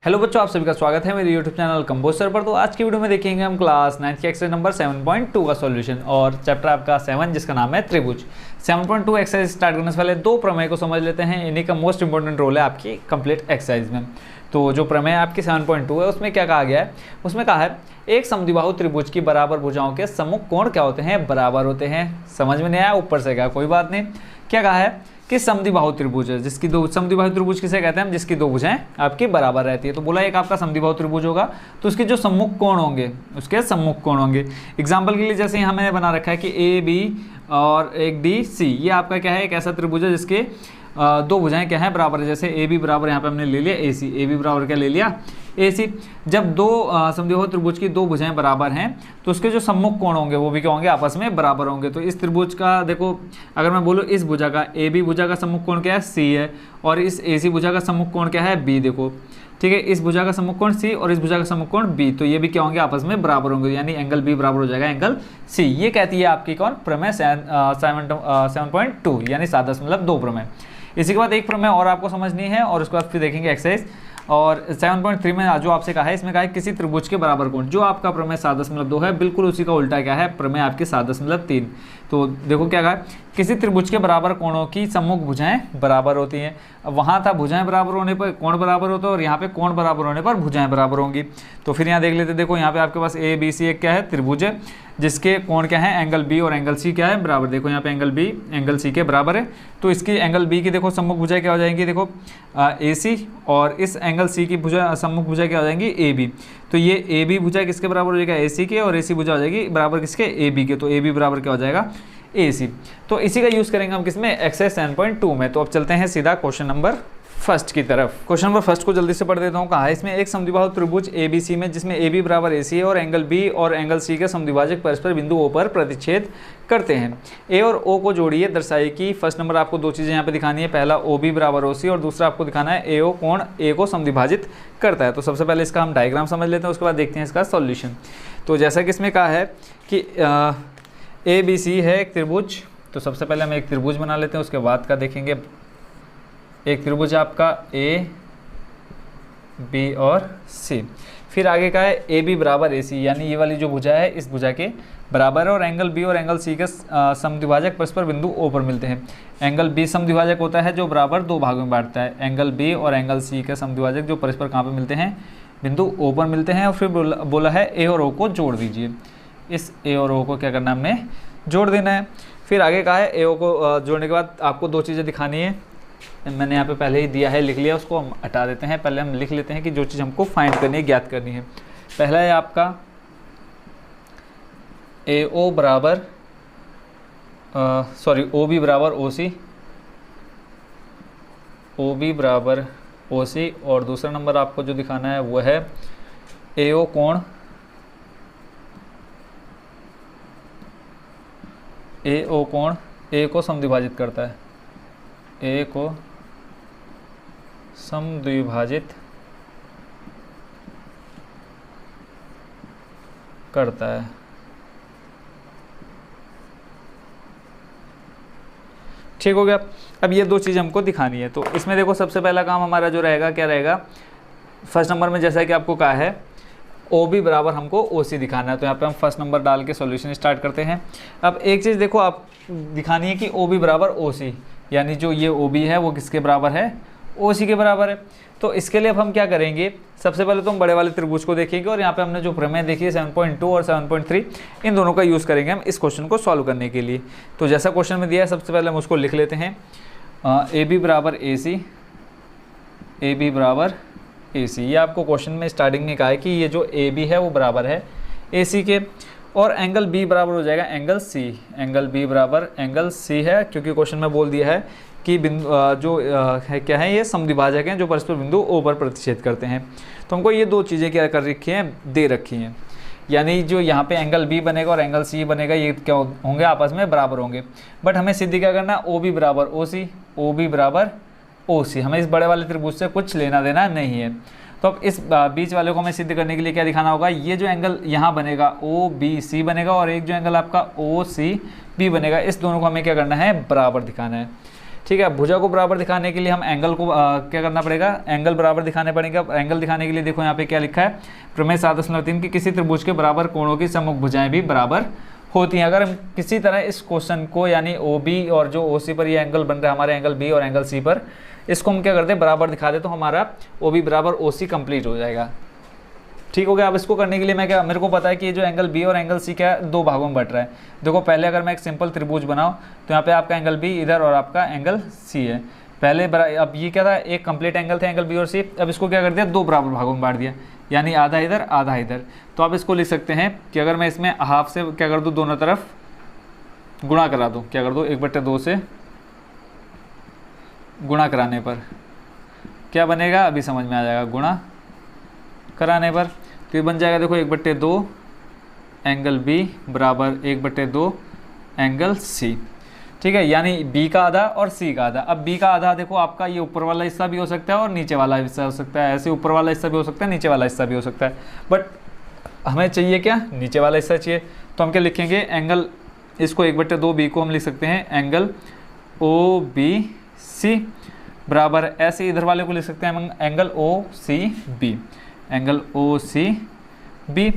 Hello बच्चों, आप सभी का स्वागत है मेरे यूट्यूब चैनल कंबोज सर पर। तो आज की वीडियो में देखेंगे हम क्लास 9 की एक्सरसाइज नंबर 7.2 का सॉल्यूशन और चैप्टर आपका 7 जिसका नाम है त्रिभुज। 7.2 एक्सरसाइज स्टार्ट करने से पहले दो प्रमेय को समझ लेते हैं। इन्हीं का मोस्ट इंपॉर्टेंट रोल है आपकी कंप्लीट एक्सरसाइज में। तो जो प्रमेय आपकी 7.2 है उसमें क्या कहा गया है, उसमें कहा है एक समद्विबाहु त्रिभुज की बराबर भुजाओं के सम्मुख कोण क्या होते हैं, बराबर होते हैं। समझ में नहीं आया, ऊपर से क्या, कोई बात नहीं। क्या कहा है कि समद्विबाहु त्रिभुज है जिसकी दो, समद्विबाहु त्रिभुज किसे कहते हैं हम, जिसकी दो भुजाएं आपकी बराबर रहती है। तो बोला एक आपका समद्विबाहु त्रिभुज होगा तो उसके जो सम्मुख कोण होंगे, उसके सम्मुख कोण होंगे। एग्जांपल के लिए जैसे यहाँ मैंने बना रखा है कि ए बी और एक डी सी, ये आपका क्या है, एक ऐसा त्रिभुज है जिसके दो भुजाएं क्या है, बराबर है। जैसे ए बी बराबर यहाँ पे हमने ले लिया ए सी, ए बी बराबर क्या ले लिया ए सी। जब दो समद्विबाहु त्रिभुज की दो भुजाएं बराबर हैं तो उसके जो सम्मुख कोण होंगे वो भी क्या होंगे, आपस में बराबर होंगे। तो इस त्रिभुज का देखो, अगर मैं बोलूँ इस भुजा का ए बी भुजा का सम्मुख कोण क्या है, सी है, और इस ए सी भुजा का सम्मुख कोण क्या है, बी। देखो ठीक है, इस भुजा का सम्मुख कोण सी और इस भुजा का सम्मुख कोण बी, तो ये भी क्या होंगे, आपस में बराबर होंगे, यानी एंगल बी बराबर हो जाएगा एंगल सी। ये कहती है आपकी कौन, प्रमेय 7.2 यानी 7.2 प्रमेय। इसी के बाद एक प्रमेय और आपको समझनी है और उसके बाद फिर देखेंगे एक्सरसाइज। और 7.3 में जो आपसे कहा है, इसमें कहा है किसी त्रिभुज के बराबर कोण, जो आपका प्रमेय 7.2 है बिल्कुल उसी का उल्टा क्या है, प्रमेय आपकी 7.3। तो देखो क्या कहा है, किसी त्रिभुज के बराबर कोणों की सम्मुख भुजाएं बराबर होती हैं। अब वहाँ था भुजाएं बराबर होने पर कोण बराबर होता है और यहाँ पे कोण बराबर होने पर भुजाएं बराबर होंगी। तो फिर यहाँ देख लेते, देखो यहाँ पे आपके पास ए बी सी एक क्या है, त्रिभुज है जिसके कोण क्या है, एंगल बी और एंगल सी क्या है, बराबर। देखो यहाँ पे एंगल बी एंगल सी के बराबर है। तो इसकी एंगल बी की देखो सम्मुख भुजाएं क्या हो जाएंगी, देखो ए सी, और इस एंगल सी की भुजा सम्मुख भुजा क्या हो जाएंगी, ए बी। तो ये ए बी भुजा किसके बराबर हो जाएगा, ए सी के, और ए सी भुजा हो जाएगी बराबर किसके, ए बी के। तो ए बी बराबर क्या हो जाएगा, ए सी। तो इसी का यूज़ करेंगे हम किसमें, एक्सरसाइज 7.2 में। तो अब चलते हैं सीधा क्वेश्चन नंबर फर्स्ट की तरफ। क्वेश्चन नंबर फर्स्ट को जल्दी से पढ़ देता हूँ। कहा है इसमें एक समद्विबाहु त्रिभुज ए बी सी में जिसमें ए बी बराबर ए सी है और एंगल बी और एंगल सी के समद्विभाजक परस्पर बिंदु ओ पर प्रतिच्छेद करते हैं। ए और ओ को जोड़िए, दर्शाइए कि फर्स्ट नंबर आपको दो चीज़ें यहाँ पे दिखानी है, पहला ओ बी बराबर ओ सी और दूसरा आपको दिखाना है ए ओ कोण ए को समद्विभाजित करता है। तो सबसे पहले इसका हम डायग्राम समझ लेते हैं, उसके बाद देखते हैं इसका सॉल्यूशन। तो जैसा कि इसमें कहा है कि ए बी सी है एक त्रिभुज, तो सबसे पहले हम एक त्रिभुज बना लेते हैं, उसके बाद का देखेंगे। एक त्रिभुज आपका ए बी और सी। फिर आगे का है ए बी बराबर ए सी, यानी ये वाली जो भुजा है इस भुजा के बराबर है और एंगल बी और एंगल सी के समद्विभाजक परस्पर बिंदु ओ पर मिलते हैं। एंगल बी समद्विभाजक होता है जो बराबर दो भागों में बांटता है। एंगल बी और एंगल सी के समद्विभाजक जो परस्पर कहाँ पर मिलते हैं, बिंदु ओ पर मिलते हैं। और फिर बोला है ए और ओ को जोड़ दीजिए। इस ए और ओ को क्या करना है, हमने जोड़ देना है। फिर आगे कहा है ए ओ को जोड़ने के बाद आपको दो चीज़ें दिखानी है। मैंने यहाँ पे पहले ही दिया है, लिख लिया, उसको हम हटा देते हैं। पहले हम लिख लेते हैं कि जो चीज़ हमको फाइंड करनी है, ज्ञात करनी है। पहला है आपका ए ओ बराबर ओ बी बराबर ओ सी, ओ बी बराबर ओ सी। और दूसरा नंबर आपको जो दिखाना है वो है ए ओ कोण ए को समद्विभाजित करता है, ए को समद्विभाजित करता है। ठीक हो गया। अब ये दो चीज़ हमको दिखानी है। तो इसमें देखो सबसे पहला काम हमारा जो रहेगा क्या रहेगा, फर्स्ट नंबर में जैसा कि आपको कहा है ओ बी बराबर हमको ओ सी दिखाना है। तो यहाँ पे हम फर्स्ट नंबर डाल के सॉल्यूशन स्टार्ट करते हैं। अब एक चीज़ देखो आप दिखानी है कि ओ बी बराबर ओ सी, यानी जो ये ओ बी है वो किसके बराबर है, ओ सी के बराबर है। तो इसके लिए अब हम क्या करेंगे, सबसे पहले तो हम बड़े वाले त्रिभुज को देखेंगे और यहाँ पे हमने जो प्रमेय देखी है 7.2 और 7.3, इन दोनों का यूज़ करेंगे हम इस क्वेश्चन को सॉल्व करने के लिए। तो जैसा क्वेश्चन में दिया है सबसे पहले हम उसको लिख लेते हैं। ए बी बराबर ए सी, ए बी बराबर ए सी। ये आपको क्वेश्चन में स्टार्टिंग में कहा है कि ये जो ए बी है वो बराबर है ए सी के, और एंगल बी बराबर हो जाएगा एंगल सी। एंगल बी बराबर एंगल सी है क्योंकि क्वेश्चन में बोल दिया है कि बिंदु जो है क्या है, ये समद्विभाजक हैं जो परस्पर बिंदु ओ पर प्रतिच्छेद करते हैं। तो हमको ये दो चीज़ें क्या कर रखी हैं, दे रखी हैं, यानी जो यहाँ पे एंगल बी बनेगा और एंगल सी बनेगा ये क्या होंगे, आपस में बराबर होंगे। बट हमें सिद्ध क्या करना है, ओ बी बराबर ओ सी, ओ बी बराबर ओ सी। हमें इस बड़े वाले त्रिभुज से कुछ लेना देना नहीं है। तो अब इस बीच वाले को हमें सिद्ध करने के लिए क्या दिखाना होगा, ये जो एंगल यहाँ बनेगा ओ बी सी बनेगा और एक जो एंगल आपका ओ सी बी बनेगा, इस दोनों को हमें क्या करना है, बराबर दिखाना है। ठीक है। भुजा को बराबर दिखाने के लिए हम एंगल को क्या करना पड़ेगा, एंगल बराबर दिखाने पड़ेगा। एंगल दिखाने के लिए देखो यहाँ पे क्या लिखा है, प्रमेय 7.3 की किसी त्रिभुज के बराबर कोणों की सम्मुख भुजाएं भी बराबर होती हैं। अगर हम किसी तरह इस क्वेश्चन को यानी ओ बी और जो ओ सी पर ये एंगल बन रहा है हमारे एंगल बी और एंगल सी पर, इसको हम क्या करते हैं बराबर दिखा दे तो हमारा ओ बी बराबर ओ सी कंप्लीट हो जाएगा। ठीक हो गया। अब इसको करने के लिए मैं क्या, मेरे को पता है कि ये जो एंगल बी और एंगल सी क्या है, दो भागों में बट रहा है। देखो पहले अगर मैं एक सिंपल त्रिभुज बनाऊं तो यहाँ पे आपका एंगल बी इधर और आपका एंगल सी है। पहले अब ये क्या था, एक कंप्लीट एंगल थे एंगल बी और सी, अब इसको क्या कर दिया, दो बराबर भागों में बांट दिया, यानी आधा इधर आधा इधर। तो आप इसको लिख सकते हैं कि अगर मैं इसमें हाफ से क्या कर दूँ, दोनों तरफ गुणा करा दूँ, क्या कर दूँ 1/2 से गुणा कराने पर क्या बनेगा, अभी समझ में आ जाएगा। गुणा कराने पर तो ये बन जाएगा, देखो 1/2 एंगल बी बराबर 1/2 एंगल सी। ठीक है, यानी बी का आधा और सी का आधा। अब बी का आधा देखो आपका ये ऊपर वाला हिस्सा भी हो सकता है और नीचे वाला हिस्सा हो सकता है, ऐसे ऊपर वाला हिस्सा भी हो सकता है, नीचे वाला हिस्सा भी हो सकता है, बट हमें चाहिए क्या, नीचे वाला हिस्सा चाहिए। तो हम क्या लिखेंगे, एंगल इसको 1/2 बी को हम लिख सकते हैं एंगल ओ बी सी बराबर, ऐसे इधर वाले को लिख सकते हैं हम angle O C B, angle O C B.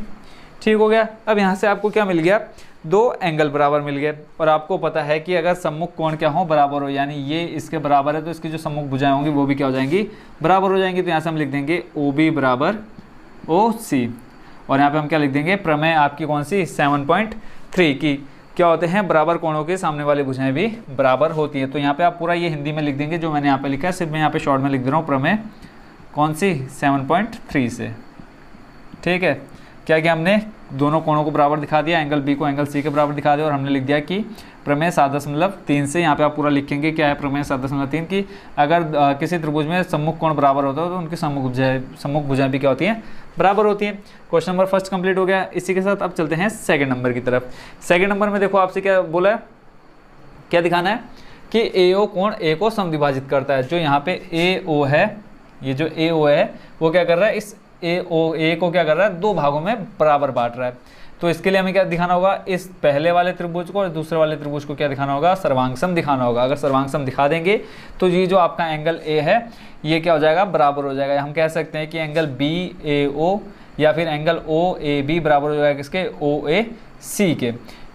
ठीक हो गया। अब यहाँ से आपको क्या मिल गया, दो एंगल बराबर मिल गए। और आपको पता है कि अगर सम्मुख कोण क्या हो, बराबर हो, यानी ये इसके बराबर है तो इसकी जो सम्मुख भुजाएं होंगी वो भी क्या हो जाएंगी, बराबर हो जाएंगी। तो यहाँ से हम लिख देंगे ओ बी बराबर ओ सी, और यहाँ पे हम क्या लिख देंगे, प्रमेय आपकी कौन सी 7.3 की क्या होते हैं, बराबर कोणों के सामने वाली भुजाएं भी बराबर होती है। तो यहाँ पे आप पूरा ये हिंदी में लिख देंगे जो मैंने यहाँ पे लिखा है, सिर्फ मैं यहाँ पे शॉर्ट में लिख दे रहा हूँ, प्रमेय कौन सी 7.3 से। ठीक है, क्या किया हमने, दोनों कोणों को बराबर दिखा दिया, एंगल बी को एंगल सी के बराबर दिखा दिया, और हमने लिख दिया कि प्रमेय 7.3 से, यहाँ पे आप पूरा लिखेंगे क्या है, प्रमेय 7.3 की अगर किसी त्रिभुज में सम्मुख कोण बराबर होता है तो उनकी सम्मुख भुजाएं भी क्या होती हैं, बराबर होती हैं। क्वेश्चन नंबर फर्स्ट कंप्लीट हो गया। इसी के साथ अब चलते हैं सेकंड नंबर की तरफ। सेकंड नंबर में देखो आपसे क्या बोला है, क्या दिखाना है कि ए ओ कोण ए को समद्विभाजित करता है। जो यहाँ पे ए ओ है, ये जो ए ओ है वो क्या कर रहा है, इस ए को क्या कर रहा है, दो भागों में बराबर बांट रहा है। तो इसके लिए हमें क्या दिखाना होगा, इस पहले वाले त्रिभुज को और दूसरे वाले त्रिभुज को क्या दिखाना होगा, सर्वांगसम दिखाना होगा। अगर सर्वांगसम दिखा देंगे तो ये जो आपका एंगल ए है ये क्या हो जाएगा, बराबर हो जाएगा। हम कह सकते हैं कि एंगल बी ए ओ या फिर एंगल ओ ए बी बराबर हो जाएगा किसके, ओ ए सी के।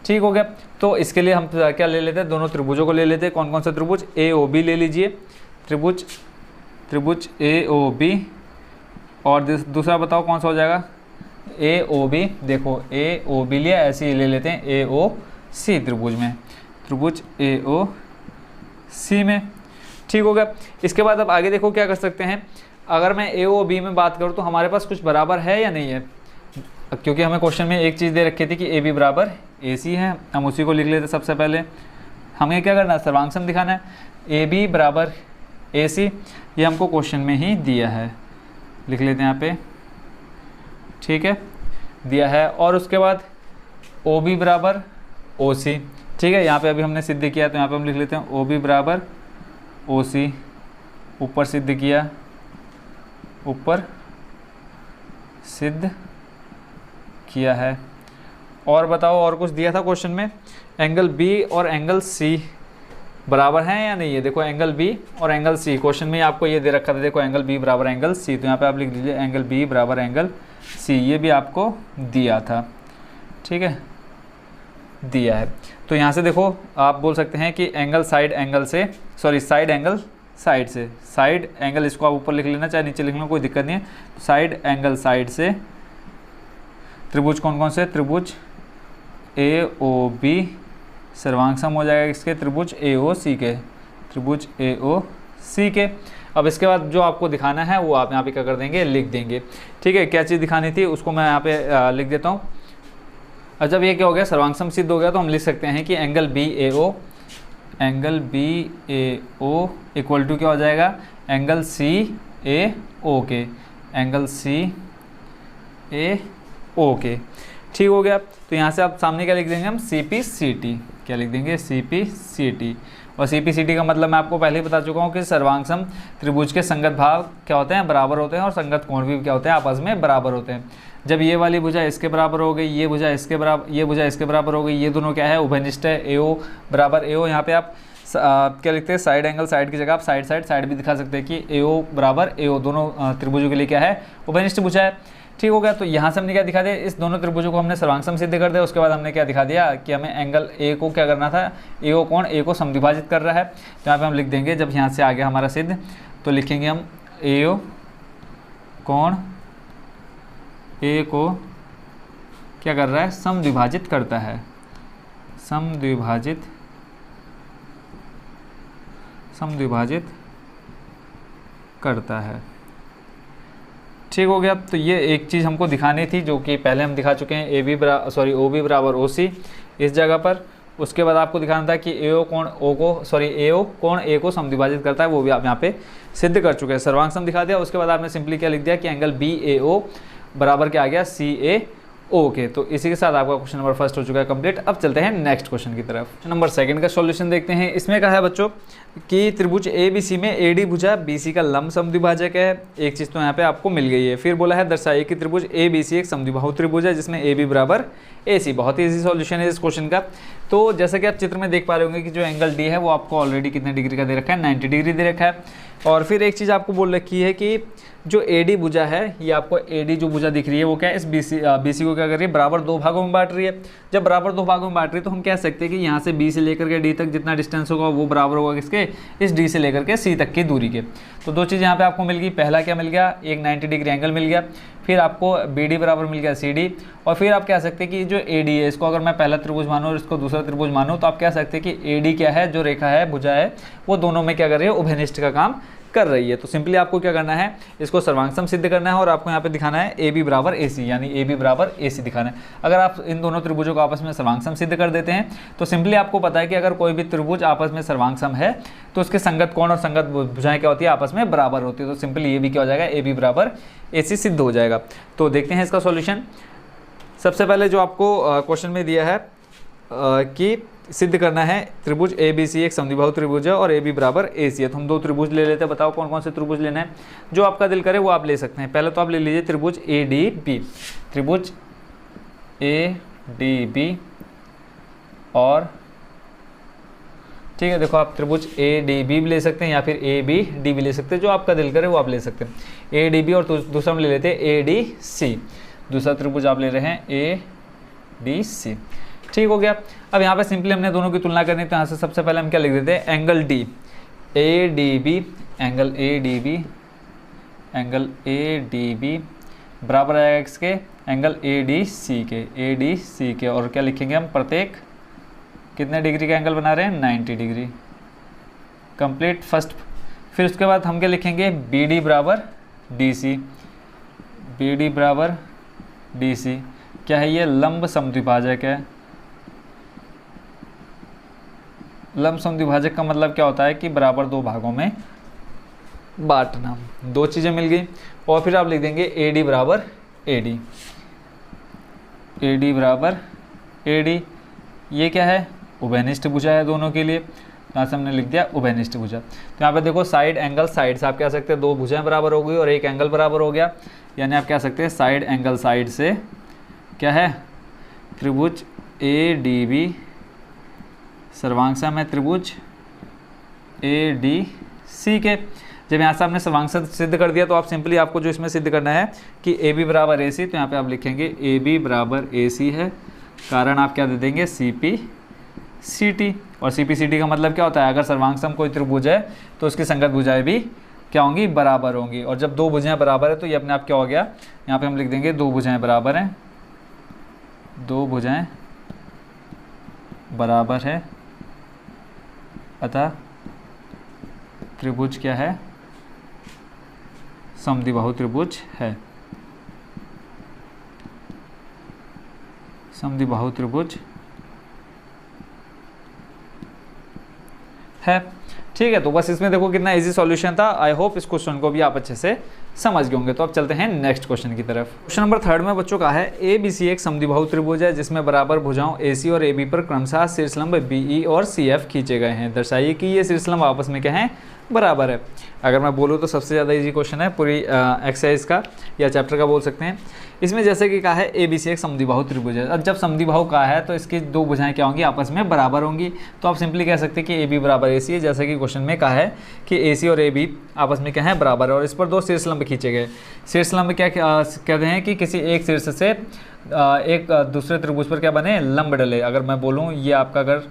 ठीक हो गया। तो इसके लिए हम क्या ले लेते हैं, दोनों त्रिभुजों को ले लेते हैं। कौन कौन सा त्रिभुज, ए ओ बी ले लीजिए, त्रिभुज ए ओ बी, और दूसरा बताओ कौन सा हो जाएगा, ए ओ बी। देखो ए ओ बी लिया, ऐसे ही ले लेते हैं ए ओ सी त्रिभुज में, त्रिभुज ए ओ सी में। ठीक हो गया। इसके बाद अब आगे देखो क्या कर सकते हैं, अगर मैं ए ओ बी में बात करूँ तो हमारे पास कुछ बराबर है या नहीं है, क्योंकि हमें क्वेश्चन में एक चीज़ दे रखी थी कि ए बी बराबर ए सी है, हम उसी को लिख लेते। सबसे पहले हमें क्या करना है, सर्वांगसम दिखाना है। ए बी बराबर ए सी, ये हमको क्वेश्चन में ही दिया है, लिख लेते हैं यहाँ पे। ठीक है, दिया है। और उसके बाद ओ बी बराबर ओ सी। ठीक है, यहाँ पे अभी हमने सिद्ध किया तो यहाँ पे हम लिख लेते हैं ओ बी बराबर ओ सी, ऊपर सिद्ध किया, ऊपर सिद्ध किया है। और बताओ और कुछ दिया था क्वेश्चन में, एंगल बी और एंगल सी बराबर हैं या नहीं है। देखो एंगल बी और एंगल सी क्वेश्चन में आपको ये दे रखा था, देखो एंगल बी बराबर एंगल सी, तो यहाँ पे आप लिख लीजिए एंगल बी बराबर एंगल सी, ये भी आपको दिया था। ठीक है, दिया है। तो यहाँ से देखो आप बोल सकते हैं कि एंगल साइड एंगल से, सॉरी साइड एंगल साइड से, साइड एंगल इसको आप ऊपर लिख लेना चाहे नीचे लिख लेना, कोई दिक्कत नहीं है। साइड एंगल साइड से त्रिभुज कौन कौन से, त्रिभुज ए ओ बी सर्वांगसम हो जाएगा इसके त्रिभुज ए ओ सी के, त्रिभुज ए ओ सी के। अब इसके बाद जो आपको दिखाना है वो आप यहाँ पे क्या कर देंगे, लिख देंगे। ठीक है, क्या चीज़ दिखानी थी उसको मैं यहाँ पे लिख देता हूँ। अब जब ये क्या हो गया, सर्वांगसम सिद्ध हो गया, तो हम लिख सकते हैं कि angle B A O, angle B A O equal to क्या हो जाएगा, एंगल सी ए ओ के, एंगल सी ए ओ के। ठीक हो गया। तो यहाँ से आप सामने क्या लिख देंगे, हम सी पी सी टी, क्या लिख देंगे, सी पी सी टी। और सी पी सी टी का मतलब मैं आपको पहले ही बता चुका हूँ कि सर्वांगसम त्रिभुज के संगत भाग क्या होते हैं, बराबर होते हैं, और संगत कोण भी क्या होते हैं, आपस में बराबर होते हैं। जब ये वाली भुजा इसके बराबर हो गई, ये भुजा इसके बराबर हो गई, ये दोनों क्या है, उभयनिष्ठ है, ए ओ बराबर ए ओ। यहाँ पे आप क्या लिखते हैं, साइड एंगल, साइड की जगह आप साइड साइड साइड भी दिखा सकते हैं कि AO बराबर AO दोनों त्रिभुजों के लिए क्या है, उभयनिष्ठ भुज है। ठीक हो गया। तो यहाँ से हमने क्या दिखा दिया, इस दोनों त्रिभुजों को हमने सर्वांग सिद्ध कर दिया। उसके बाद हमने क्या दिखा दिया कि हमें एंगल A को क्या करना था, AO कोण A को समद्विभाजित कर रहा है। तो यहाँ पे हम लिख देंगे, जब यहाँ से आ गया हमारा सिद्ध, तो लिखेंगे हम AO कोण A को क्या कर रहा है, समद्विभाजित करता है, समद्विभाजित करता है। ठीक हो गया। तो ये एक चीज़ हमको दिखानी थी जो कि पहले हम दिखा चुके हैं, OB बराबर OC इस जगह पर। उसके बाद आपको दिखाना था कि AO कोण A को समद्विभाजित करता है, वो भी आप यहाँ पे सिद्ध कर चुके हैं, सर्वांग सम दिखा दिया। उसके बाद आपने सिंपली क्या लिख दिया कि एंगल BAO बराबर क्या आ गया, CAO के। तो इसी के साथ आपका क्वेश्चन नंबर फर्स्ट हो चुका है कंप्लीट। अब चलते हैं नेक्स्ट क्वेश्चन की तरफ। क्वेश्चन नंबर सेकंड का सॉल्यूशन देखते हैं। इसमें कहा है बच्चों कि त्रिभुज ABC में AD भुजा BC का लंब समद्विभाजक है। एक चीज़ तो यहाँ पे आपको मिल गई है। फिर बोला है दर्शाइए कि त्रिभुज ABC एक समद्विबाहु त्रिभुज है जिसमें AB बराबर AC। बहुत ही इजी सॉल्यूशन है इस क्वेश्चन का। तो जैसा कि आप चित्र में देख पा रहे होंगे कि जो एंगल D है वो आपको ऑलरेडी कितने डिग्री का दे रखा है, 90 डिग्री दे रखा है। और फिर एक चीज़ आपको बोल रखी है कि जो AD भुजा है, ये आपको AD जो भुजा दिख रही है वो क्या है, इस BC को क्या कर रही है, बराबर दो भागों में बांट रही है। जब बराबर दो भागों में बांट रही है तो हम कह सकते हैं कि यहाँ से B से लेकर के D तक जितना डिस्टेंस होगा वो बराबर होगा किसके, इस D से लेकर के C तक की दूरी के। तो दो चीज़ यहाँ पे आपको मिल गई। पहला क्या मिल गया, एक 90 डिग्री एंगल मिल गया। फिर आपको BD बराबर मिल गया CD। और फिर आप कह सकते हैं कि जो AD है, इसको अगर मैं पहला त्रिभुज मानूँ और इसको दूसरा त्रिभुज मानूँ, तो आप कह सकते हैं कि AD क्या है, जो रेखा है, भुजा है, वो दोनों में क्या कर रही है, उभयनिष्ठ का काम कर रही है। तो सिंपली आपको क्या करना है, इसको सर्वांग सिद्ध करना है और आपको यहाँ पे दिखाना है AB बराबर AC, यानी AB बराबर AC दिखाना है। अगर आप इन दोनों त्रिभुजों को आपस में सर्वांग सिद्ध कर देते हैं तो सिंपली आपको पता है कि अगर कोई भी त्रिभुज आपस में सर्वांग है तो उसके संगत कोण और संगत भुजाएं क्या होती है, आपस में बराबर होती है। तो सिंपली ये भी क्या हो जाएगा, AB बराबर AC सिद्ध हो जाएगा। तो देखते हैं इसका सॉल्यूशन। सबसे पहले जो आपको क्वेश्चन में दिया है कि सिद्ध करना है त्रिभुज ABC एक समद्विबाहु त्रिभुज है और AB बराबर AC है। तो हम दो त्रिभुज ले लेते हैं। बताओ कौन कौन से त्रिभुज लेना है, जो आपका दिल करे वो आप ले सकते हैं। पहले तो आप ले लीजिए त्रिभुज ADB, त्रिभुज ADB। और ठीक है, देखो आप त्रिभुज ADB भी ले सकते हैं या फिर ABD भी ले सकते हैं, जो आपका दिल करे वो आप ले सकते हैं। ADB और दूसरा हम ले लेते हैं ADC, दूसरा त्रिभुज आप ले रहे हैं ADC। ठीक हो गया। अब यहाँ पे सिंपली हमने दोनों की तुलना करनी है। तो यहाँ से सबसे पहले हम क्या लिख देते हैं, angle D ADB, angle ADB बराबर आएगा किसके, एंगल ADC के। और क्या लिखेंगे हम, प्रत्येक कितने डिग्री का एंगल बना रहे हैं, 90 डिग्री। Complete first. फिर उसके बाद हम क्या लिखेंगे, BD बराबर DC। क्या है ये, लंब समद्विभाजक है। लंब समद्विभाजक का मतलब क्या होता है कि बराबर दो भागों में बांटना। दो चीज़ें मिल गई। और फिर आप लिख देंगे AD बराबर AD। ये क्या है, उभयनिष्ठ भुजा है दोनों के लिए। यहाँ से हमने लिख दिया उभयनिष्ठ भुजा। तो यहाँ पे देखो साइड एंगल साइड से आप कह सकते हैं दो भुजाएं बराबर हो गई और एक एंगल बराबर हो गया। यानी आप कह सकते हैं साइड एंगल साइड से क्या है, त्रिभुज ADB सर्वांग सम है त्रिभुज ADC के। जब यहाँ से आपने सर्वांग सिद्ध कर दिया तो आप सिंपली आपको जो इसमें सिद्ध करना है कि AB बराबर AC, तो यहाँ पे आप लिखेंगे AB बराबर AC है। कारण आप क्या दे देंगे, CPCT। और CPCT का मतलब क्या होता है, अगर सर्वांग सम कोई त्रिभुज है तो उसकी संगत भुजाएं भी क्या होंगी, बराबर होंगी। और जब दो भुजाएं बराबर है तो ये अपने आप क्या हो गया, यहाँ पे हम लिख देंगे दो भुजाएं बराबर हैं, दो भुजाएं बराबर है, अतः त्रिभुज क्या है, समद्विबाहु त्रिभुज है। समद्विबाहु त्रिभुज है। ठीक है, तो बस इसमें देखो कितना इजी सॉल्यूशन था। आई होप इस क्वेश्चन को भी आप अच्छे से समझ गए होंगे। तो अब चलते हैं नेक्स्ट क्वेश्चन की तरफ। क्वेश्चन नंबर 3 में बच्चों का है ABC एक समद्विबाहु त्रिभुज है जिसमें बराबर भुजाओं AC और AB पर क्रमशः शीर्षलंब BE और CF खींचे गए हैं। दर्शाइए कि ये शीर्षलंब आपस में क्या है, बराबर है। अगर मैं बोलूँ तो सबसे ज़्यादा इजी क्वेश्चन है पूरी एक्सरसाइज का या चैप्टर का बोल सकते हैं। इसमें जैसे कि कहा है ABC एक समद्विबाहु त्रिभुज है। अब जब समद्विबाहु कहा है तो इसकी दो भुजाएं क्या होंगी, आपस में बराबर होंगी। तो आप सिंपली कह सकते हैं कि AB बराबर AC है, जैसे कि क्वेश्चन में कहा है कि AC और AB आपस में क्या है, बराबर है। और इस पर दो शीर्षलंब खींचे गए। शीर्षलंब क्या कहते हैं कि किसी एक शीर्ष से एक दूसरे त्रिभुज पर क्या बने, लंब डले। अगर मैं बोलूँ ये आपका अगर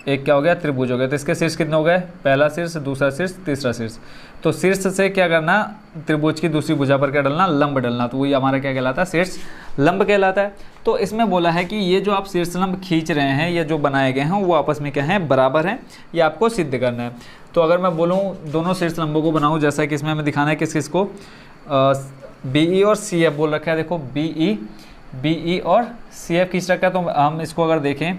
एक क्या हो गया, त्रिभुज हो गया, तो इसके शीर्ष कितने हो गए, पहला शीर्ष, दूसरा शीर्ष, तीसरा शीर्ष। तो शीर्ष से क्या करना, त्रिभुज की दूसरी भुजा पर क्या डलना, लंब डलना। तो वही हमारा क्या कहलाता है, शीर्ष लंब कहलाता है। तो इसमें बोला है कि ये जो आप शीर्ष लंब खींच रहे हैं, ये जो बनाए गए हैं वो आपस में क्या है, बराबर हैं। ये आपको सिद्ध करना है। तो अगर मैं बोलूँ दोनों शीर्ष लंबों को बनाऊँ, जैसा कि इसमें हमें दिखाना है किस किस को, BE और CF बोल रखा है। देखो BE और CF खींच रखा है। तो हम इसको अगर देखें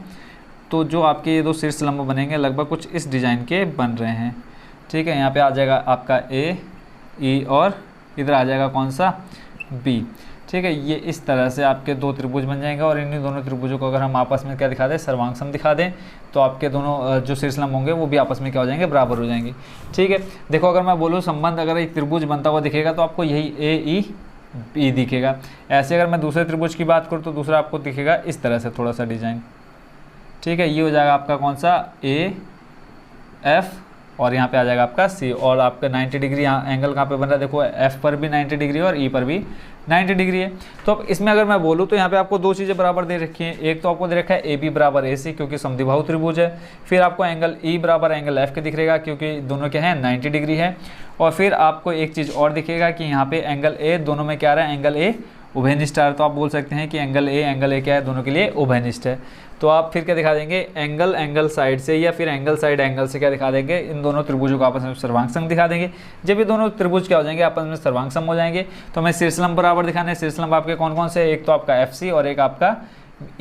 तो जो आपके ये दो शीर्ष लंब बनेंगे लगभग कुछ इस डिज़ाइन के बन रहे हैं। ठीक है, यहाँ पे आ जाएगा आपका A, E और इधर आ जाएगा कौन सा, B। ठीक है, ये इस तरह से आपके दो त्रिभुज बन जाएंगे। और इन्हीं दोनों त्रिभुजों को अगर हम आपस में क्या दिखा दें, सर्वांग सम दिखा दें, तो आपके दोनों जो शीर्ष लंब होंगे वो भी आपस में क्या हो जाएंगे, बराबर हो जाएंगे। ठीक है, देखो अगर मैं बोलूँ संबंध, अगर एक त्रिभुज बनता हुआ दिखेगा तो आपको यही AEB दिखेगा। ऐसे अगर मैं दूसरे त्रिभुज की बात करूँ तो दूसरा आपको दिखेगा इस तरह से थोड़ा सा डिज़ाइन। ठीक है, ये हो जाएगा आपका कौन सा, AF और यहाँ पे आ जाएगा आपका C। और आपका 90 डिग्री यहाँ एंगल कहाँ पे बन रहा है, देखो F पर भी 90 डिग्री और E पर भी 90 डिग्री है। तो अब इसमें अगर मैं बोलूँ तो यहाँ पे आपको दो चीज़ें बराबर दे रखी हैं। एक तो आपको दे रखा है AB बराबर AC क्योंकि समद्विबाहु त्रिभुज है। फिर आपको एंगल E बराबर एंगल F के दिख रहेगा क्योंकि दोनों क्या है, 90 डिग्री है। और फिर आपको एक चीज़ और दिखेगा कि यहाँ पे एंगल A दोनों में क्या आ रहा है, एंगल A उभयनिष्ठ है। तो आप बोल सकते हैं कि एंगल A क्या है, दोनों के लिए उभयनिष्ठ है। तो आप फिर क्या दिखा देंगे, एंगल साइड से या फिर एंगल साइड एंगल से क्या दिखा देंगे, इन दोनों त्रिभुजों को आपस में सर्वांग सम दिखा देंगे। जब ये दोनों त्रिभुज क्या हो जाएंगे, आपस में सर्वांग सम हो जाएंगे। तो हमें शीर्षलंब बराबर दिखाने हैं। शीर्षलंब आपके कौन कौन से, एक तो आपका FC और एक आपका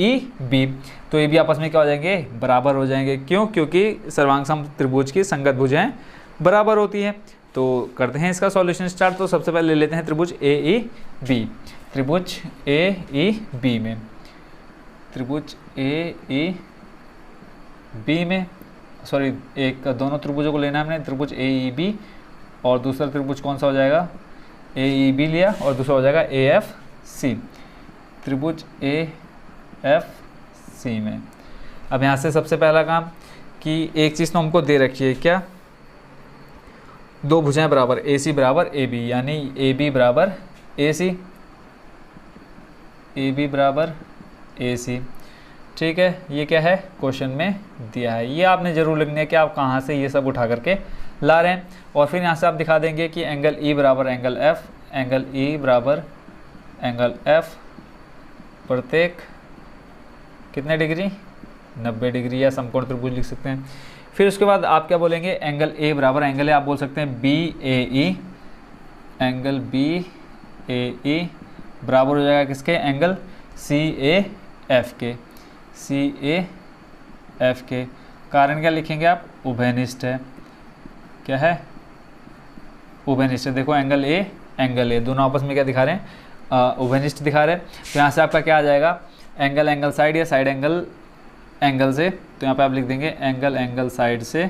EB। तो ये भी आपस में क्या हो जाएंगे, बराबर हो जाएंगे। क्यों, क्योंकि सर्वांग सम त्रिभुज की संगत भुजाएं बराबर होती हैं। तो करते हैं इसका सॉल्यूशन स्टार्ट। तो सबसे पहले ले लेते हैं त्रिभुज AEB। त्रिभुज AEB में, त्रिभुज AEB में, सॉरी एक दोनों त्रिभुजों को लेना हमने, त्रिभुज AEB और दूसरा त्रिभुज कौन सा हो जाएगा, AEB लिया और दूसरा हो जाएगा AFC। त्रिभुज AFC में अब यहाँ से सबसे पहला काम कि एक चीज़ तो हमको दे रखी है, क्या, दो भुजाएं बराबर, AC बराबर AB, यानी AB बराबर AC, AB बराबर AC। ठीक है, ये क्या है, क्वेश्चन में दिया है। ये आपने जरूर लिखना है कि आप कहाँ से ये सब उठा करके ला रहे हैं। और फिर यहाँ से आप दिखा देंगे कि एंगल E बराबर एंगल F, एंगल E बराबर एंगल F प्रत्येक कितने डिग्री, 90 डिग्री, या समकोण त्रिभुज लिख सकते हैं। फिर उसके बाद आप क्या बोलेंगे, एंगल A बराबर एंगल है, आप बोल सकते हैं BAE, एंगल BAE बराबर हो जाएगा किसके, एंगल CAF के, CAF के। कारण क्या लिखेंगे आप, उभयनिष्ठ है। क्या है, उभयनिष्ठ। देखो एंगल A दोनों आपस में क्या दिखा रहे हैं, उभयनिष्ठ दिखा रहे हैं। तो यहाँ से आपका क्या आ जाएगा, एंगल साइड या साइड एंगल से। तो यहाँ पे आप लिख देंगे एंगल साइड से।